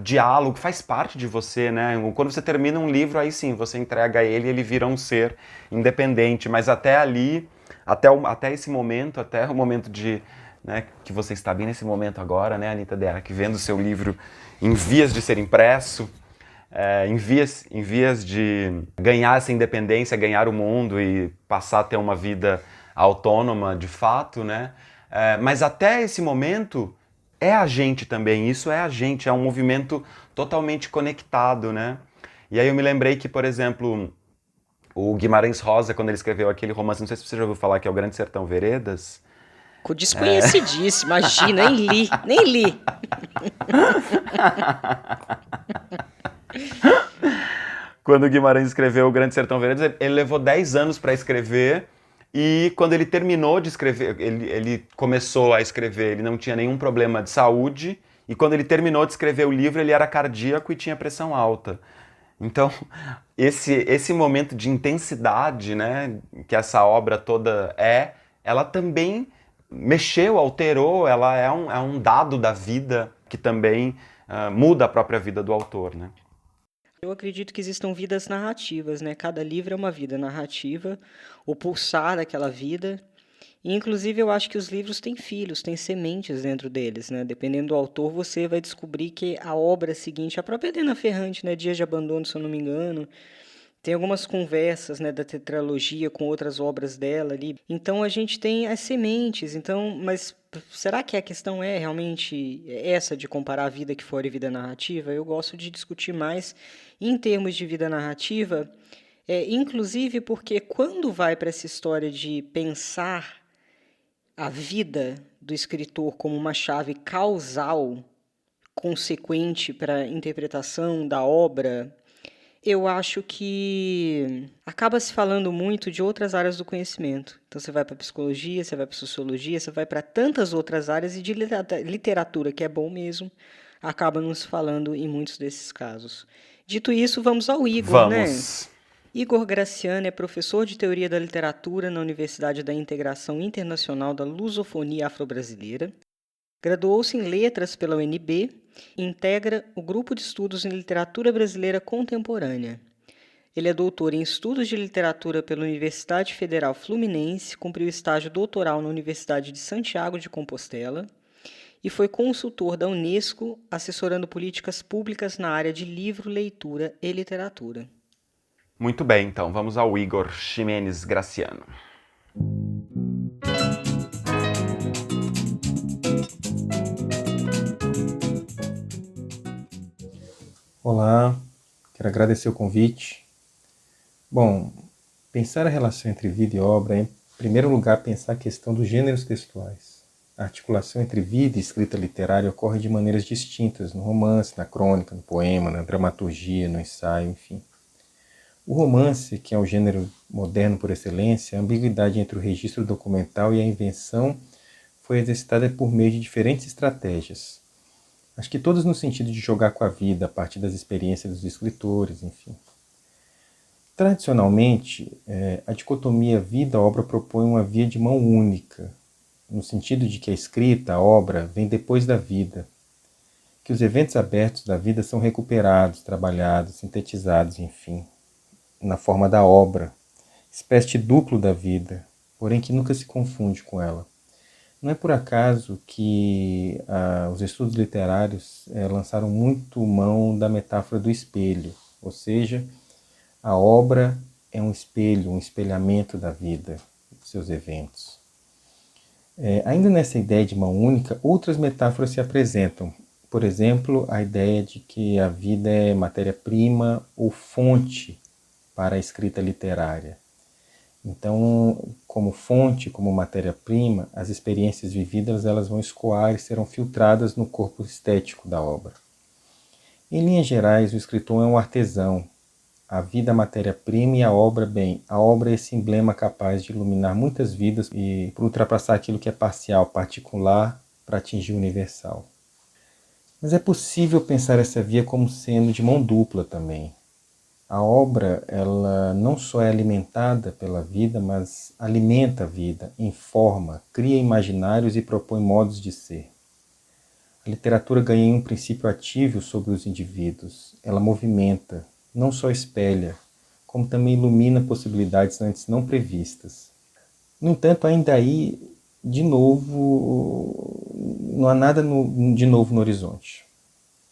diálogo, faz parte de você, né? Quando você termina um livro, aí sim, você entrega a ele e ele vira um ser independente, mas até ali, até esse momento, até o momento de, né, que você está bem nesse momento agora, né, Anita Deac, vendo o seu livro em vias de ser impresso, em vias de ganhar essa independência, ganhar o mundo e passar a ter uma vida autônoma de fato, né? Mas até esse momento é a gente também, isso é a gente, é um movimento totalmente conectado, né? E aí eu me lembrei que, por exemplo, o Guimarães Rosa, quando ele escreveu aquele romance, não sei se você já ouviu falar, que é O Grande Sertão Veredas. Desconhecidíssimo, imagina, nem li. Quando o Guimarães escreveu O Grande Sertão Veredas, ele levou 10 anos para escrever e quando ele terminou de escrever, ele começou a escrever, ele não tinha nenhum problema de saúde e quando ele terminou de escrever o livro, ele era cardíaco e tinha pressão alta. Então, esse momento de intensidade, né, que essa obra toda ela também mexeu, alterou, ela é um dado da vida que também muda a própria vida do autor, né? Eu acredito que existam vidas narrativas, né? Cada livro é uma vida narrativa, o pulsar daquela vida. E, inclusive, eu acho que os livros têm filhos, têm sementes dentro deles, né? Dependendo do autor, você vai descobrir que a obra seguinte, a própria Helena Ferrante, né? Dias de Abandono, se eu não me engano, tem algumas conversas, né, da tetralogia com outras obras dela ali. Então a gente tem as sementes. Então, mas será que a questão é realmente essa de comparar a vida que fora e vida narrativa? Eu gosto de discutir mais em termos de vida narrativa, inclusive porque quando vai para essa história de pensar a vida do escritor como uma chave causal consequente para a interpretação da obra, eu acho que acaba se falando muito de outras áreas do conhecimento. Então você vai para psicologia, você vai para sociologia, você vai para tantas outras áreas e de literatura, que é bom mesmo, acaba não se falando em muitos desses casos. Dito isso, vamos ao Igor, né? Vamos. Igor Graciano é professor de Teoria da Literatura na Universidade da Integração Internacional da Lusofonia Afro-Brasileira. Graduou-se em Letras pela UNB e integra o Grupo de Estudos em Literatura Brasileira Contemporânea. Ele é doutor em Estudos de Literatura pela Universidade Federal Fluminense, cumpriu estágio doutoral na Universidade de Santiago de Compostela e foi consultor da Unesco, assessorando políticas públicas na área de livro, leitura e literatura. Muito bem, então, vamos ao Igor Ximenes Graciano. Olá, quero agradecer o convite. Bom, pensar a relação entre vida e obra é, em primeiro lugar, pensar a questão dos gêneros textuais. A articulação entre vida e escrita literária ocorre de maneiras distintas no romance, na crônica, no poema, na dramaturgia, no ensaio, enfim. O romance, que é o gênero moderno por excelência, a ambiguidade entre o registro documental e a invenção foi exercitada por meio de diferentes estratégias. Acho que todas no sentido de jogar com a vida, a partir das experiências dos escritores, enfim. Tradicionalmente, a dicotomia vida-obra propõe uma via de mão única, no sentido de que a escrita, a obra, vem depois da vida, que os eventos abertos da vida são recuperados, trabalhados, sintetizados, enfim, na forma da obra, espécie de duplo da vida, porém que nunca se confunde com ela. Não é por acaso que os estudos literários lançaram muito mão da metáfora do espelho, ou seja, a obra é um espelho, um espelhamento da vida, dos seus eventos. Ainda nessa ideia de mão única, outras metáforas se apresentam. Por exemplo, a ideia de que a vida é matéria-prima ou fonte para a escrita literária. Então, como fonte, como matéria-prima, as experiências vividas elas vão escoar e serão filtradas no corpo estético da obra. Em linhas gerais, o escritor é um artesão, A vida é a matéria-prima e a obra, bem, a obra é esse emblema capaz de iluminar muitas vidas e por ultrapassar aquilo que é parcial, particular, para atingir o universal. Mas é possível pensar essa via como sendo de mão dupla também. A obra, ela não só é alimentada pela vida, mas alimenta a vida, informa, cria imaginários e propõe modos de ser. A literatura ganha um princípio ativo sobre os indivíduos. Ela movimenta, não só espelha, como também ilumina possibilidades antes não previstas. No entanto, ainda aí, de novo, não há nada de novo no horizonte.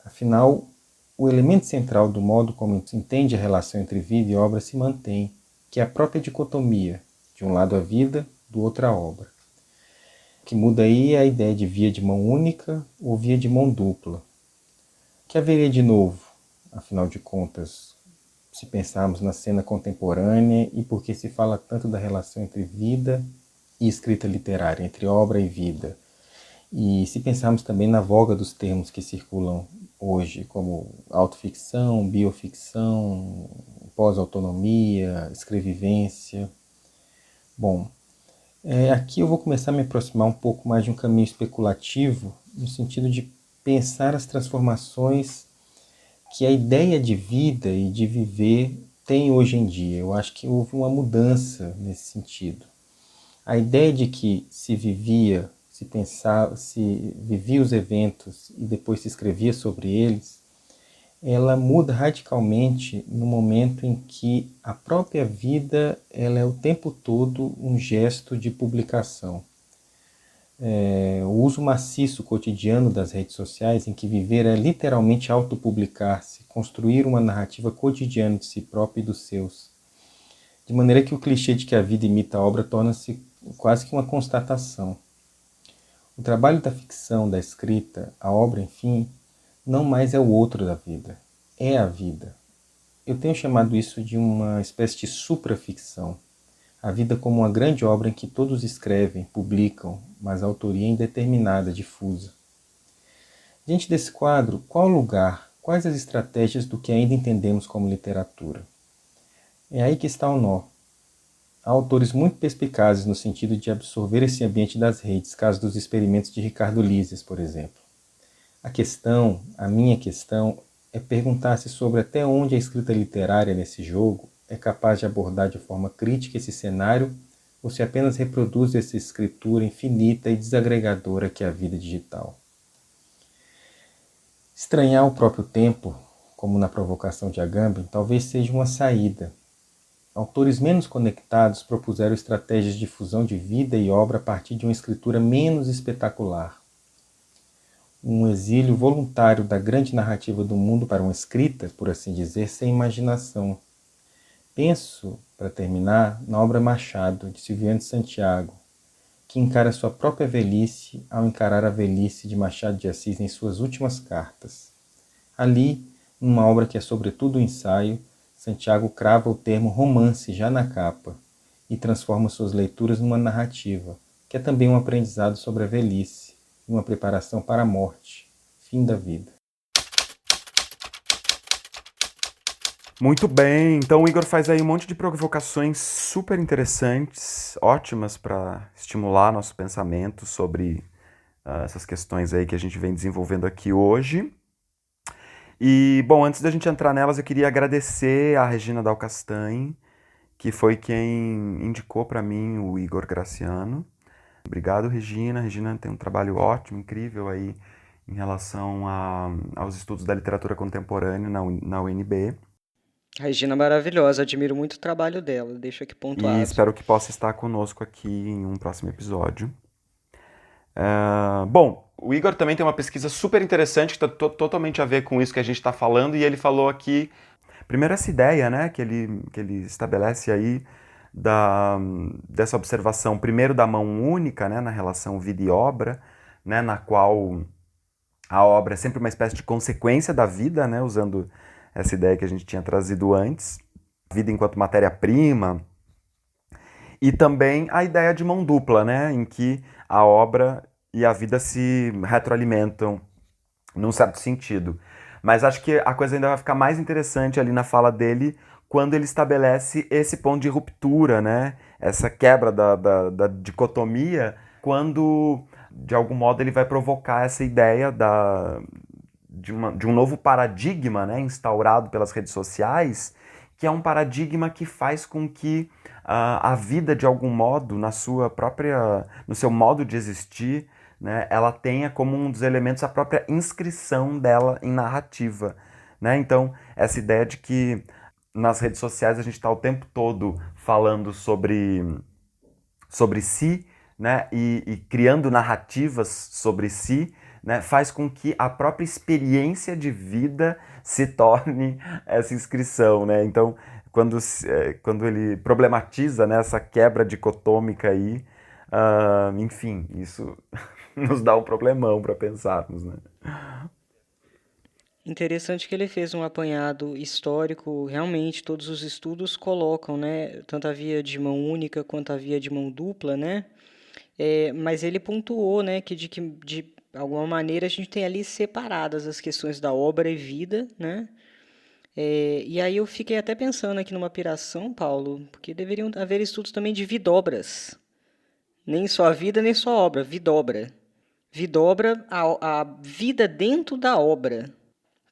Afinal, o elemento central do modo como se entende a relação entre vida e obra se mantém, que é a própria dicotomia, de um lado a vida, do outro a obra. O que muda aí é a ideia de via de mão única ou via de mão dupla. O que haveria de novo, afinal de contas, se pensarmos na cena contemporânea e por que se fala tanto da relação entre vida e escrita literária, entre obra e vida? E se pensarmos também na voga dos termos que circulam hoje, como autoficção, bioficção, pós-autonomia, escrevivência. Bom, aqui eu vou começar a me aproximar um pouco mais de um caminho especulativo, no sentido de pensar as transformações que a ideia de vida e de viver tem hoje em dia. Eu acho que houve uma mudança nesse sentido. A ideia de que se vivia, se pensava, se vivia os eventos e depois se escrevia sobre eles, ela muda radicalmente no momento em que a própria vida ela é o tempo todo um gesto de publicação. O uso maciço cotidiano das redes sociais, em que viver é literalmente autopublicar-se, construir uma narrativa cotidiana de si próprio e dos seus. De maneira que o clichê de que a vida imita a obra torna-se quase que uma constatação. O trabalho da ficção, da escrita, a obra, enfim, não mais é o outro da vida, é a vida. Eu tenho chamado isso de uma espécie de supraficção. A vida como uma grande obra em que todos escrevem, publicam, mas a autoria é indeterminada, difusa. Diante desse quadro, qual o lugar, quais as estratégias do que ainda entendemos como literatura? É aí que está o nó. Há autores muito perspicazes no sentido de absorver esse ambiente das redes, caso dos experimentos de Ricardo Lises, por exemplo. A minha questão, é perguntar-se sobre até onde a escrita literária nesse jogo é capaz de abordar de forma crítica esse cenário ou se apenas reproduz essa escritura infinita e desagregadora que é a vida digital. Estranhar o próprio tempo, como na provocação de Agamben, talvez seja uma saída. Autores menos conectados propuseram estratégias de fusão de vida e obra a partir de uma escritura menos espetacular. Um exílio voluntário da grande narrativa do mundo para uma escrita, por assim dizer, sem imaginação. Penso, para terminar, na obra Machado, de Silviane Santiago, que encara sua própria velhice ao encarar a velhice de Machado de Assis em suas últimas cartas. Ali, numa obra que é sobretudo um ensaio, Santiago crava o termo romance já na capa e transforma suas leituras numa narrativa, que é também um aprendizado sobre a velhice e uma preparação para a morte, fim da vida. Muito bem, então o Igor faz aí um monte de provocações super interessantes, ótimas para estimular nosso pensamento sobre essas questões aí que a gente vem desenvolvendo aqui hoje. E, bom, antes da gente entrar nelas, eu queria agradecer a Regina Dal Castanho, que foi quem indicou para mim o Igor Graciano. Obrigado, Regina. Regina tem um trabalho ótimo, incrível aí em relação aos estudos da literatura contemporânea na UNB. A Regina é maravilhosa, admiro muito o trabalho dela, deixo aqui pontuado. E espero que possa estar conosco aqui em um próximo episódio. Bom, o Igor também tem uma pesquisa super interessante que está totalmente a ver com isso que a gente está falando, e ele falou aqui, primeiro essa ideia, né, que ele estabelece aí dessa observação, primeiro da mão única, né, na relação vida e obra, né, na qual a obra é sempre uma espécie de consequência da vida, né, usando essa ideia que a gente tinha trazido antes, vida enquanto matéria-prima, e também a ideia de mão dupla, né, em que a obra e a vida se retroalimentam num certo sentido. Mas acho que a coisa ainda vai ficar mais interessante ali na fala dele quando ele estabelece esse ponto de ruptura, né? Essa quebra da dicotomia, quando, de algum modo, ele vai provocar essa ideia de um novo paradigma, né? Instaurado pelas redes sociais, que é um paradigma que faz com que a vida, de algum modo, no seu modo de existir, né, ela tenha como um dos elementos a própria inscrição dela em narrativa. Né? Então, essa ideia de que nas redes sociais a gente está o tempo todo falando sobre si, né, e criando narrativas sobre si, né, faz com que a própria experiência de vida se torne essa inscrição. Né? Então, quando ele problematiza, né, essa quebra dicotômica aí, enfim, isso nos dá um problemão para pensarmos. Né? Interessante que ele fez um apanhado histórico, realmente todos os estudos colocam, né, tanto a via de mão única quanto a via de mão dupla, né, mas ele pontuou, né, que de alguma maneira a gente tem ali separadas as questões da obra e vida, né, e aí eu fiquei até pensando aqui numa piração, Paulo, porque deveriam haver estudos também de vidobras, nem só a vida, nem só a obra, vidobra. Vidobra a vida dentro da obra.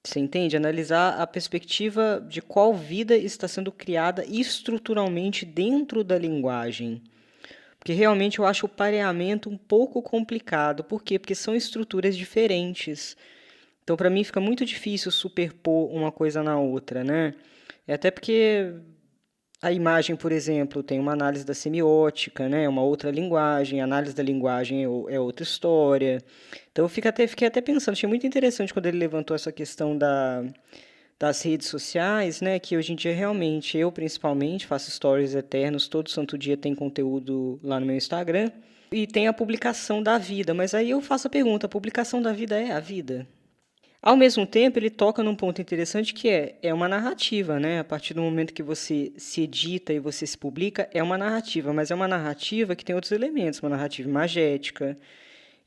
Você entende? Analisar a perspectiva de qual vida está sendo criada estruturalmente dentro da linguagem. Porque realmente eu acho o pareamento um pouco complicado. Por quê? Porque são estruturas diferentes. Então, para mim, fica muito difícil superpor uma coisa na outra, né? Até porque a imagem, por exemplo, tem uma análise da semiótica, né? Uma outra linguagem, a análise da linguagem é outra história. Então, fiquei até pensando, achei muito interessante quando ele levantou essa questão das redes sociais, né? Que hoje em dia, realmente, eu principalmente faço stories eternos, todo santo dia tem conteúdo lá no meu Instagram, e tem a publicação da vida. Mas aí eu faço a pergunta, a publicação da vida é a vida? Ao mesmo tempo, ele toca num ponto interessante que é uma narrativa, né? A partir do momento que você se edita e você se publica, é uma narrativa, mas é uma narrativa que tem outros elementos, uma narrativa imagética,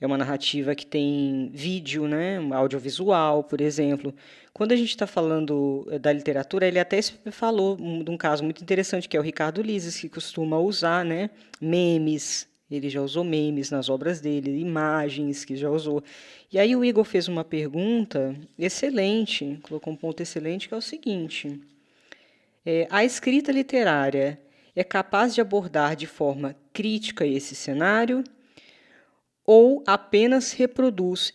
é uma narrativa que tem vídeo, né? Um audiovisual, por exemplo. Quando a gente está falando da literatura, ele até falou de um caso muito interessante, que é o Ricardo Lises, que costuma usar, né, memes. Ele já usou memes nas obras dele, imagens que já usou. E aí o Igor fez uma pergunta excelente, colocou um ponto excelente, que é o seguinte: a escrita literária é capaz de abordar de forma crítica esse cenário ou apenas reproduz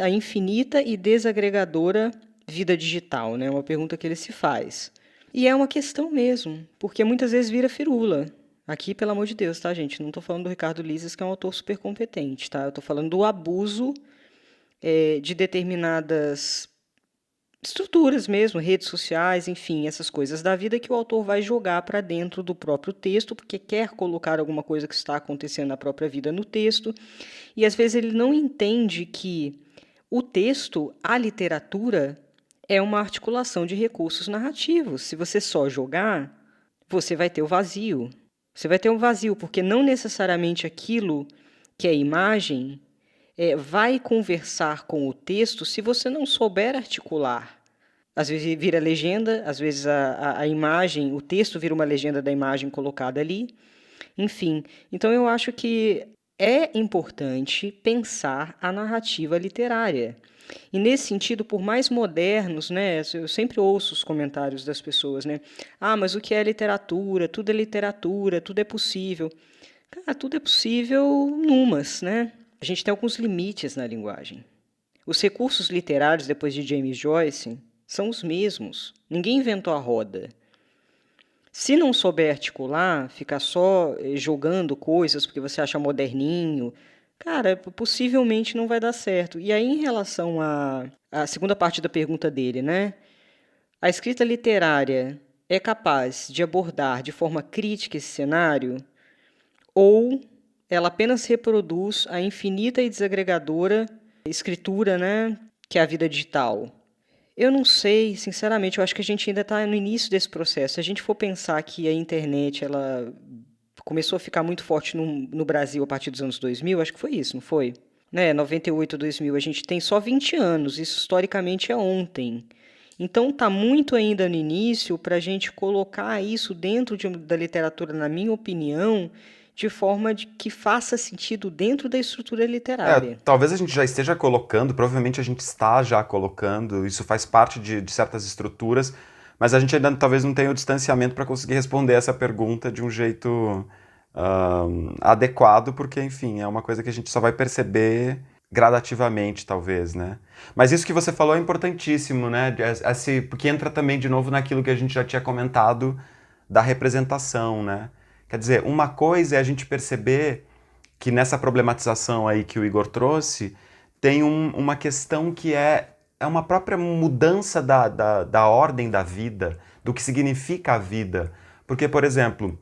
a infinita e desagregadora vida digital? Né? Uma pergunta que ele se faz. E é uma questão mesmo, porque muitas vezes vira firula. Aqui, pelo amor de Deus, tá, gente? Não estou falando do Ricardo Lises, que é um autor super competente, tá? Eu estou falando do abuso de determinadas estruturas mesmo, redes sociais, enfim, essas coisas da vida que o autor vai jogar para dentro do próprio texto, porque quer colocar alguma coisa que está acontecendo na própria vida no texto, e às vezes ele não entende que o texto, a literatura, é uma articulação de recursos narrativos. Se você só jogar, você vai ter o vazio. Você vai ter um vazio, porque não necessariamente aquilo que é imagem vai conversar com o texto se você não souber articular. Às vezes vira legenda, às vezes a imagem, o texto vira uma legenda da imagem colocada ali. Enfim, então eu acho que é importante pensar a narrativa literária. E nesse sentido, por mais modernos, né, eu sempre ouço os comentários das pessoas, né? Ah, mas o que é literatura? Tudo é literatura, tudo é possível. Cara, tudo é possível numas, né? A gente tem alguns limites na linguagem. Os recursos literários, depois de James Joyce, são os mesmos. Ninguém inventou a roda. Se não souber articular, ficar só jogando coisas porque você acha moderninho, cara, possivelmente não vai dar certo. E aí, em relação à segunda parte da pergunta dele, né? A escrita literária é capaz de abordar de forma crítica esse cenário? Ou ela apenas reproduz a infinita e desagregadora escritura, né, que é a vida digital? Eu não sei, sinceramente, eu acho que a gente ainda está no início desse processo. Se a gente for pensar que a internet ela começou a ficar muito forte no Brasil a partir dos anos 2000, acho que foi isso, não foi? Né, 98, 2000, a gente tem só 20 anos, isso historicamente é ontem. Então tá muito ainda no início para a gente colocar isso dentro da literatura, na minha opinião, de forma que faça sentido dentro da estrutura literária. Talvez a gente já esteja colocando, provavelmente a gente está já colocando, isso faz parte de certas estruturas, mas a gente ainda talvez não tenha o distanciamento para conseguir responder essa pergunta de um jeito adequado, porque, enfim, é uma coisa que a gente só vai perceber gradativamente, talvez, né? Mas isso que você falou é importantíssimo, né? Porque entra também, de novo, naquilo que a gente já tinha comentado da representação, né? Quer dizer, uma coisa é a gente perceber que nessa problematização aí que o Igor trouxe, tem uma questão que é uma própria mudança da ordem da vida, do que significa a vida. Porque, por exemplo,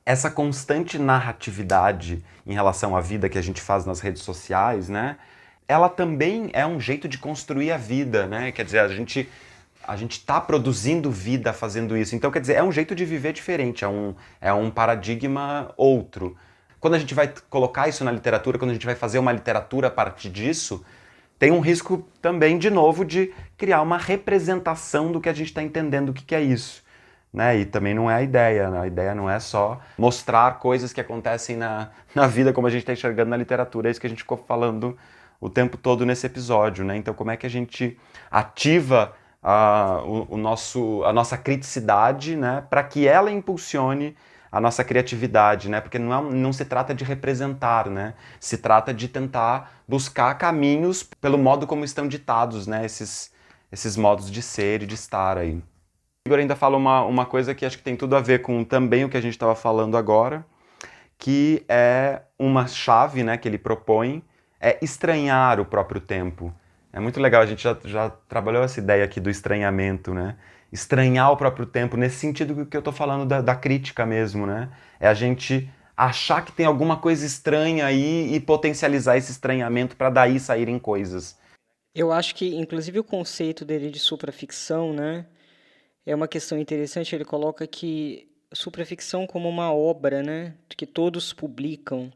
essa constante narratividade em relação à vida que a gente faz nas redes sociais, né? Ela também é um jeito de construir a vida, né? Quer dizer, a gente está produzindo vida fazendo isso. Então, quer dizer, é um jeito de viver diferente, é um paradigma outro. Quando a gente vai colocar isso na literatura, quando a gente vai fazer uma literatura a partir disso, tem um risco também, de novo, de criar uma representação do que a gente está entendendo o que é isso. Né? E também não é a ideia, né? A ideia não é só mostrar coisas que acontecem na vida como a gente está enxergando na literatura, é isso que a gente ficou falando o tempo todo nesse episódio, né? Então como é que a gente ativa a nossa criticidade, né? Para que ela impulsione a nossa criatividade, né? Porque não se trata de representar, né? Se trata de tentar buscar caminhos pelo modo como estão ditados, né? Esses modos de ser e de estar aí. O Igor ainda fala uma coisa que acho que tem tudo a ver com também o que a gente estava falando agora, que é uma chave, né, que ele propõe, é estranhar o próprio tempo. É muito legal, a gente já trabalhou essa ideia aqui do estranhamento, né? Estranhar o próprio tempo, nesse sentido que eu estou falando da crítica mesmo, né? É a gente achar que tem alguma coisa estranha aí e potencializar esse estranhamento para daí saírem coisas. Eu acho que, inclusive, o conceito dele de supraficção, né? É uma questão interessante, ele coloca que supraficção como uma obra, né, que todos publicam.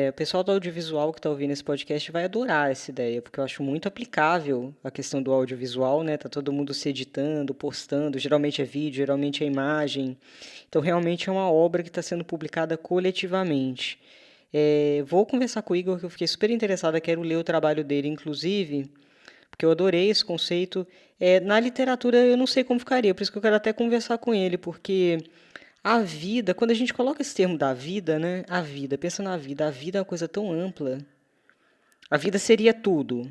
O pessoal do audiovisual que está ouvindo esse podcast vai adorar essa ideia, porque eu acho muito aplicável a questão do audiovisual, né? Tá todo mundo se editando, postando, geralmente é vídeo, geralmente é imagem. Então, realmente é uma obra que está sendo publicada coletivamente. Vou conversar com o Igor, que eu fiquei super interessada, quero ler o trabalho dele, inclusive, porque eu adorei esse conceito. Na literatura eu não sei como ficaria, por isso que eu quero até conversar com ele, porque a vida, quando a gente coloca esse termo da vida, né? A vida, pensa na vida, a vida é uma coisa tão ampla. A vida seria tudo.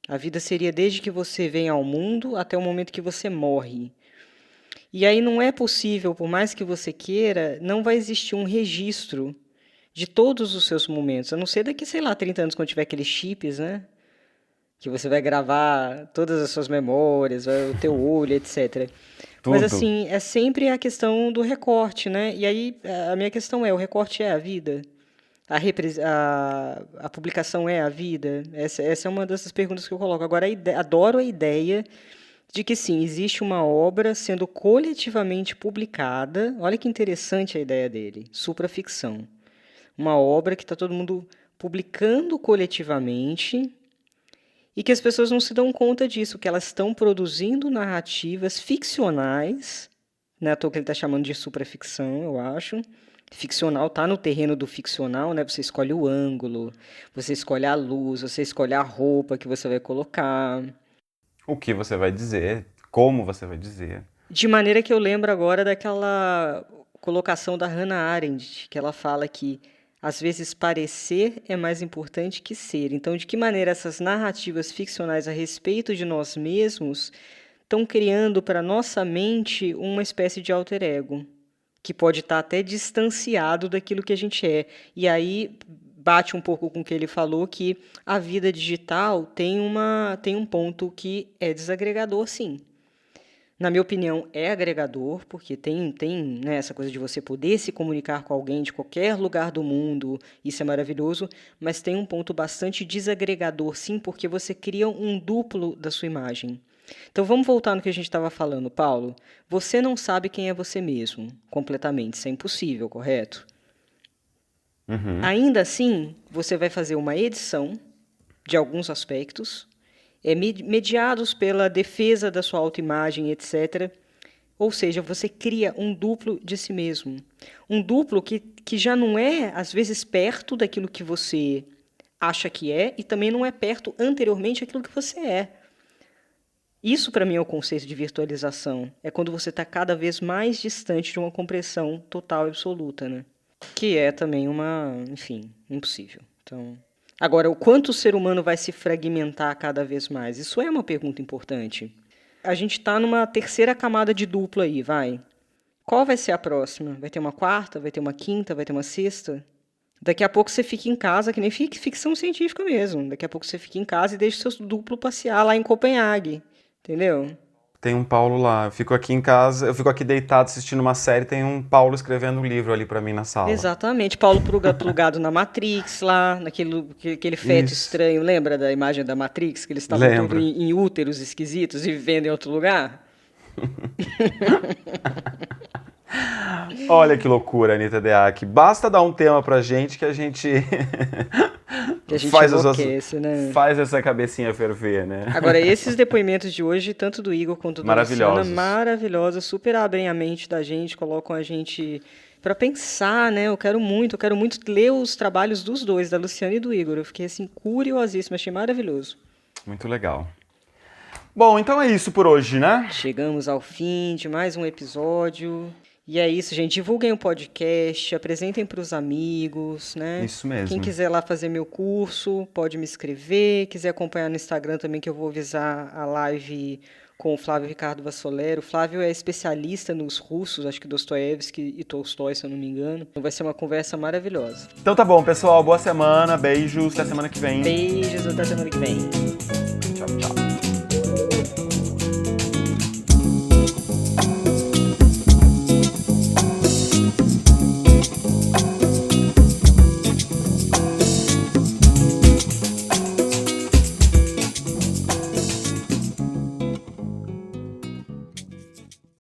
A vida seria desde que você vem ao mundo até o momento que você morre. E aí não é possível, por mais que você queira, não vai existir um registro de todos os seus momentos, a não ser daqui, sei lá, 30 anos, quando tiver aqueles chips, né? Que você vai gravar todas as suas memórias, o teu olho, etc. Mas, Tudo. assim, é sempre a questão do recorte, né? E aí, a minha questão é, o recorte é a vida? A publicação é a vida? Essa é uma dessas perguntas que eu coloco. Agora, adoro a ideia de que, sim, existe uma obra sendo coletivamente publicada. Olha que interessante a ideia dele. Supraficção. Uma obra que está todo mundo publicando coletivamente e que as pessoas não se dão conta disso, que elas estão produzindo narrativas ficcionais, né? À toa que ele está chamando de supraficção, eu acho. Ficcional está no terreno do ficcional, né? Você escolhe o ângulo, você escolhe a luz, você escolhe a roupa que você vai colocar. O que você vai dizer, como você vai dizer. De maneira que eu lembro agora daquela colocação da Hannah Arendt, que ela fala que às vezes parecer é mais importante que ser. Então, de que maneira essas narrativas ficcionais a respeito de nós mesmos estão criando para nossa mente uma espécie de alter ego, que pode estar até distanciado daquilo que a gente é. E aí bate um pouco com o que ele falou, que a vida digital tem um ponto que é desagregador, sim. Na minha opinião, é agregador, porque tem né, essa coisa de você poder se comunicar com alguém de qualquer lugar do mundo, isso é maravilhoso, mas tem um ponto bastante desagregador, sim, porque você cria um duplo da sua imagem. Então, vamos voltar no que a gente estava falando, Paulo. Você não sabe quem é você mesmo, completamente, isso é impossível, correto? Uhum. Ainda assim, você vai fazer uma edição de alguns aspectos, mediados pela defesa da sua autoimagem, etc. Ou seja, você cria um duplo de si mesmo. Um duplo que já não é, às vezes, perto daquilo que você acha que é e também não é perto anteriormente daquilo que você é. Isso, para mim, é o conceito de virtualização. É quando você está cada vez mais distante de uma compreensão total e absoluta, né? Que é também enfim, impossível. Então, agora, o quanto o ser humano vai se fragmentar cada vez mais? Isso é uma pergunta importante. A gente está numa terceira camada de duplo aí, vai. Qual vai ser a próxima? Vai ter uma quarta? Vai ter uma quinta? Vai ter uma sexta? Daqui a pouco você fica em casa, que nem ficção científica mesmo. Daqui a pouco você fica em casa e deixa o seu duplo passear lá em Copenhague. Entendeu? Tem um Paulo lá. Eu fico aqui em casa, eu fico aqui deitado assistindo uma série, tem um Paulo escrevendo um livro ali pra mim na sala. Exatamente. Paulo plugado na Matrix lá, aquele feto estranho. Lembra da imagem da Matrix? Que eles estavam tudo em úteros esquisitos e vivendo em outro lugar? Olha que loucura, Anitta Deac. Basta dar um tema pra gente que a gente enlouquece, né? Faz essa cabecinha ferver, né? Agora, esses depoimentos de hoje, tanto do Igor quanto da Luciana, maravilhosos, super abrem a mente da gente, colocam a gente para pensar, né? Eu quero muito ler os trabalhos dos dois, da Luciana e do Igor. Eu fiquei, assim, curiosíssima, achei maravilhoso. Muito legal. Bom, então é isso por hoje, né? Chegamos ao fim de mais um episódio. E é isso, gente. Divulguem o podcast, apresentem para os amigos, né? Isso mesmo. Quem quiser lá fazer meu curso, pode me escrever. Quiser acompanhar no Instagram também, que eu vou avisar a live com o Flávio Ricardo Vassolero. O Flávio é especialista nos russos, acho que Dostoiévski e Tolstói, se eu não me engano. Então vai ser uma conversa maravilhosa. Então tá bom, pessoal. Boa semana. Beijos. Até semana que vem. Beijos. Até semana que vem. Tchau, tchau.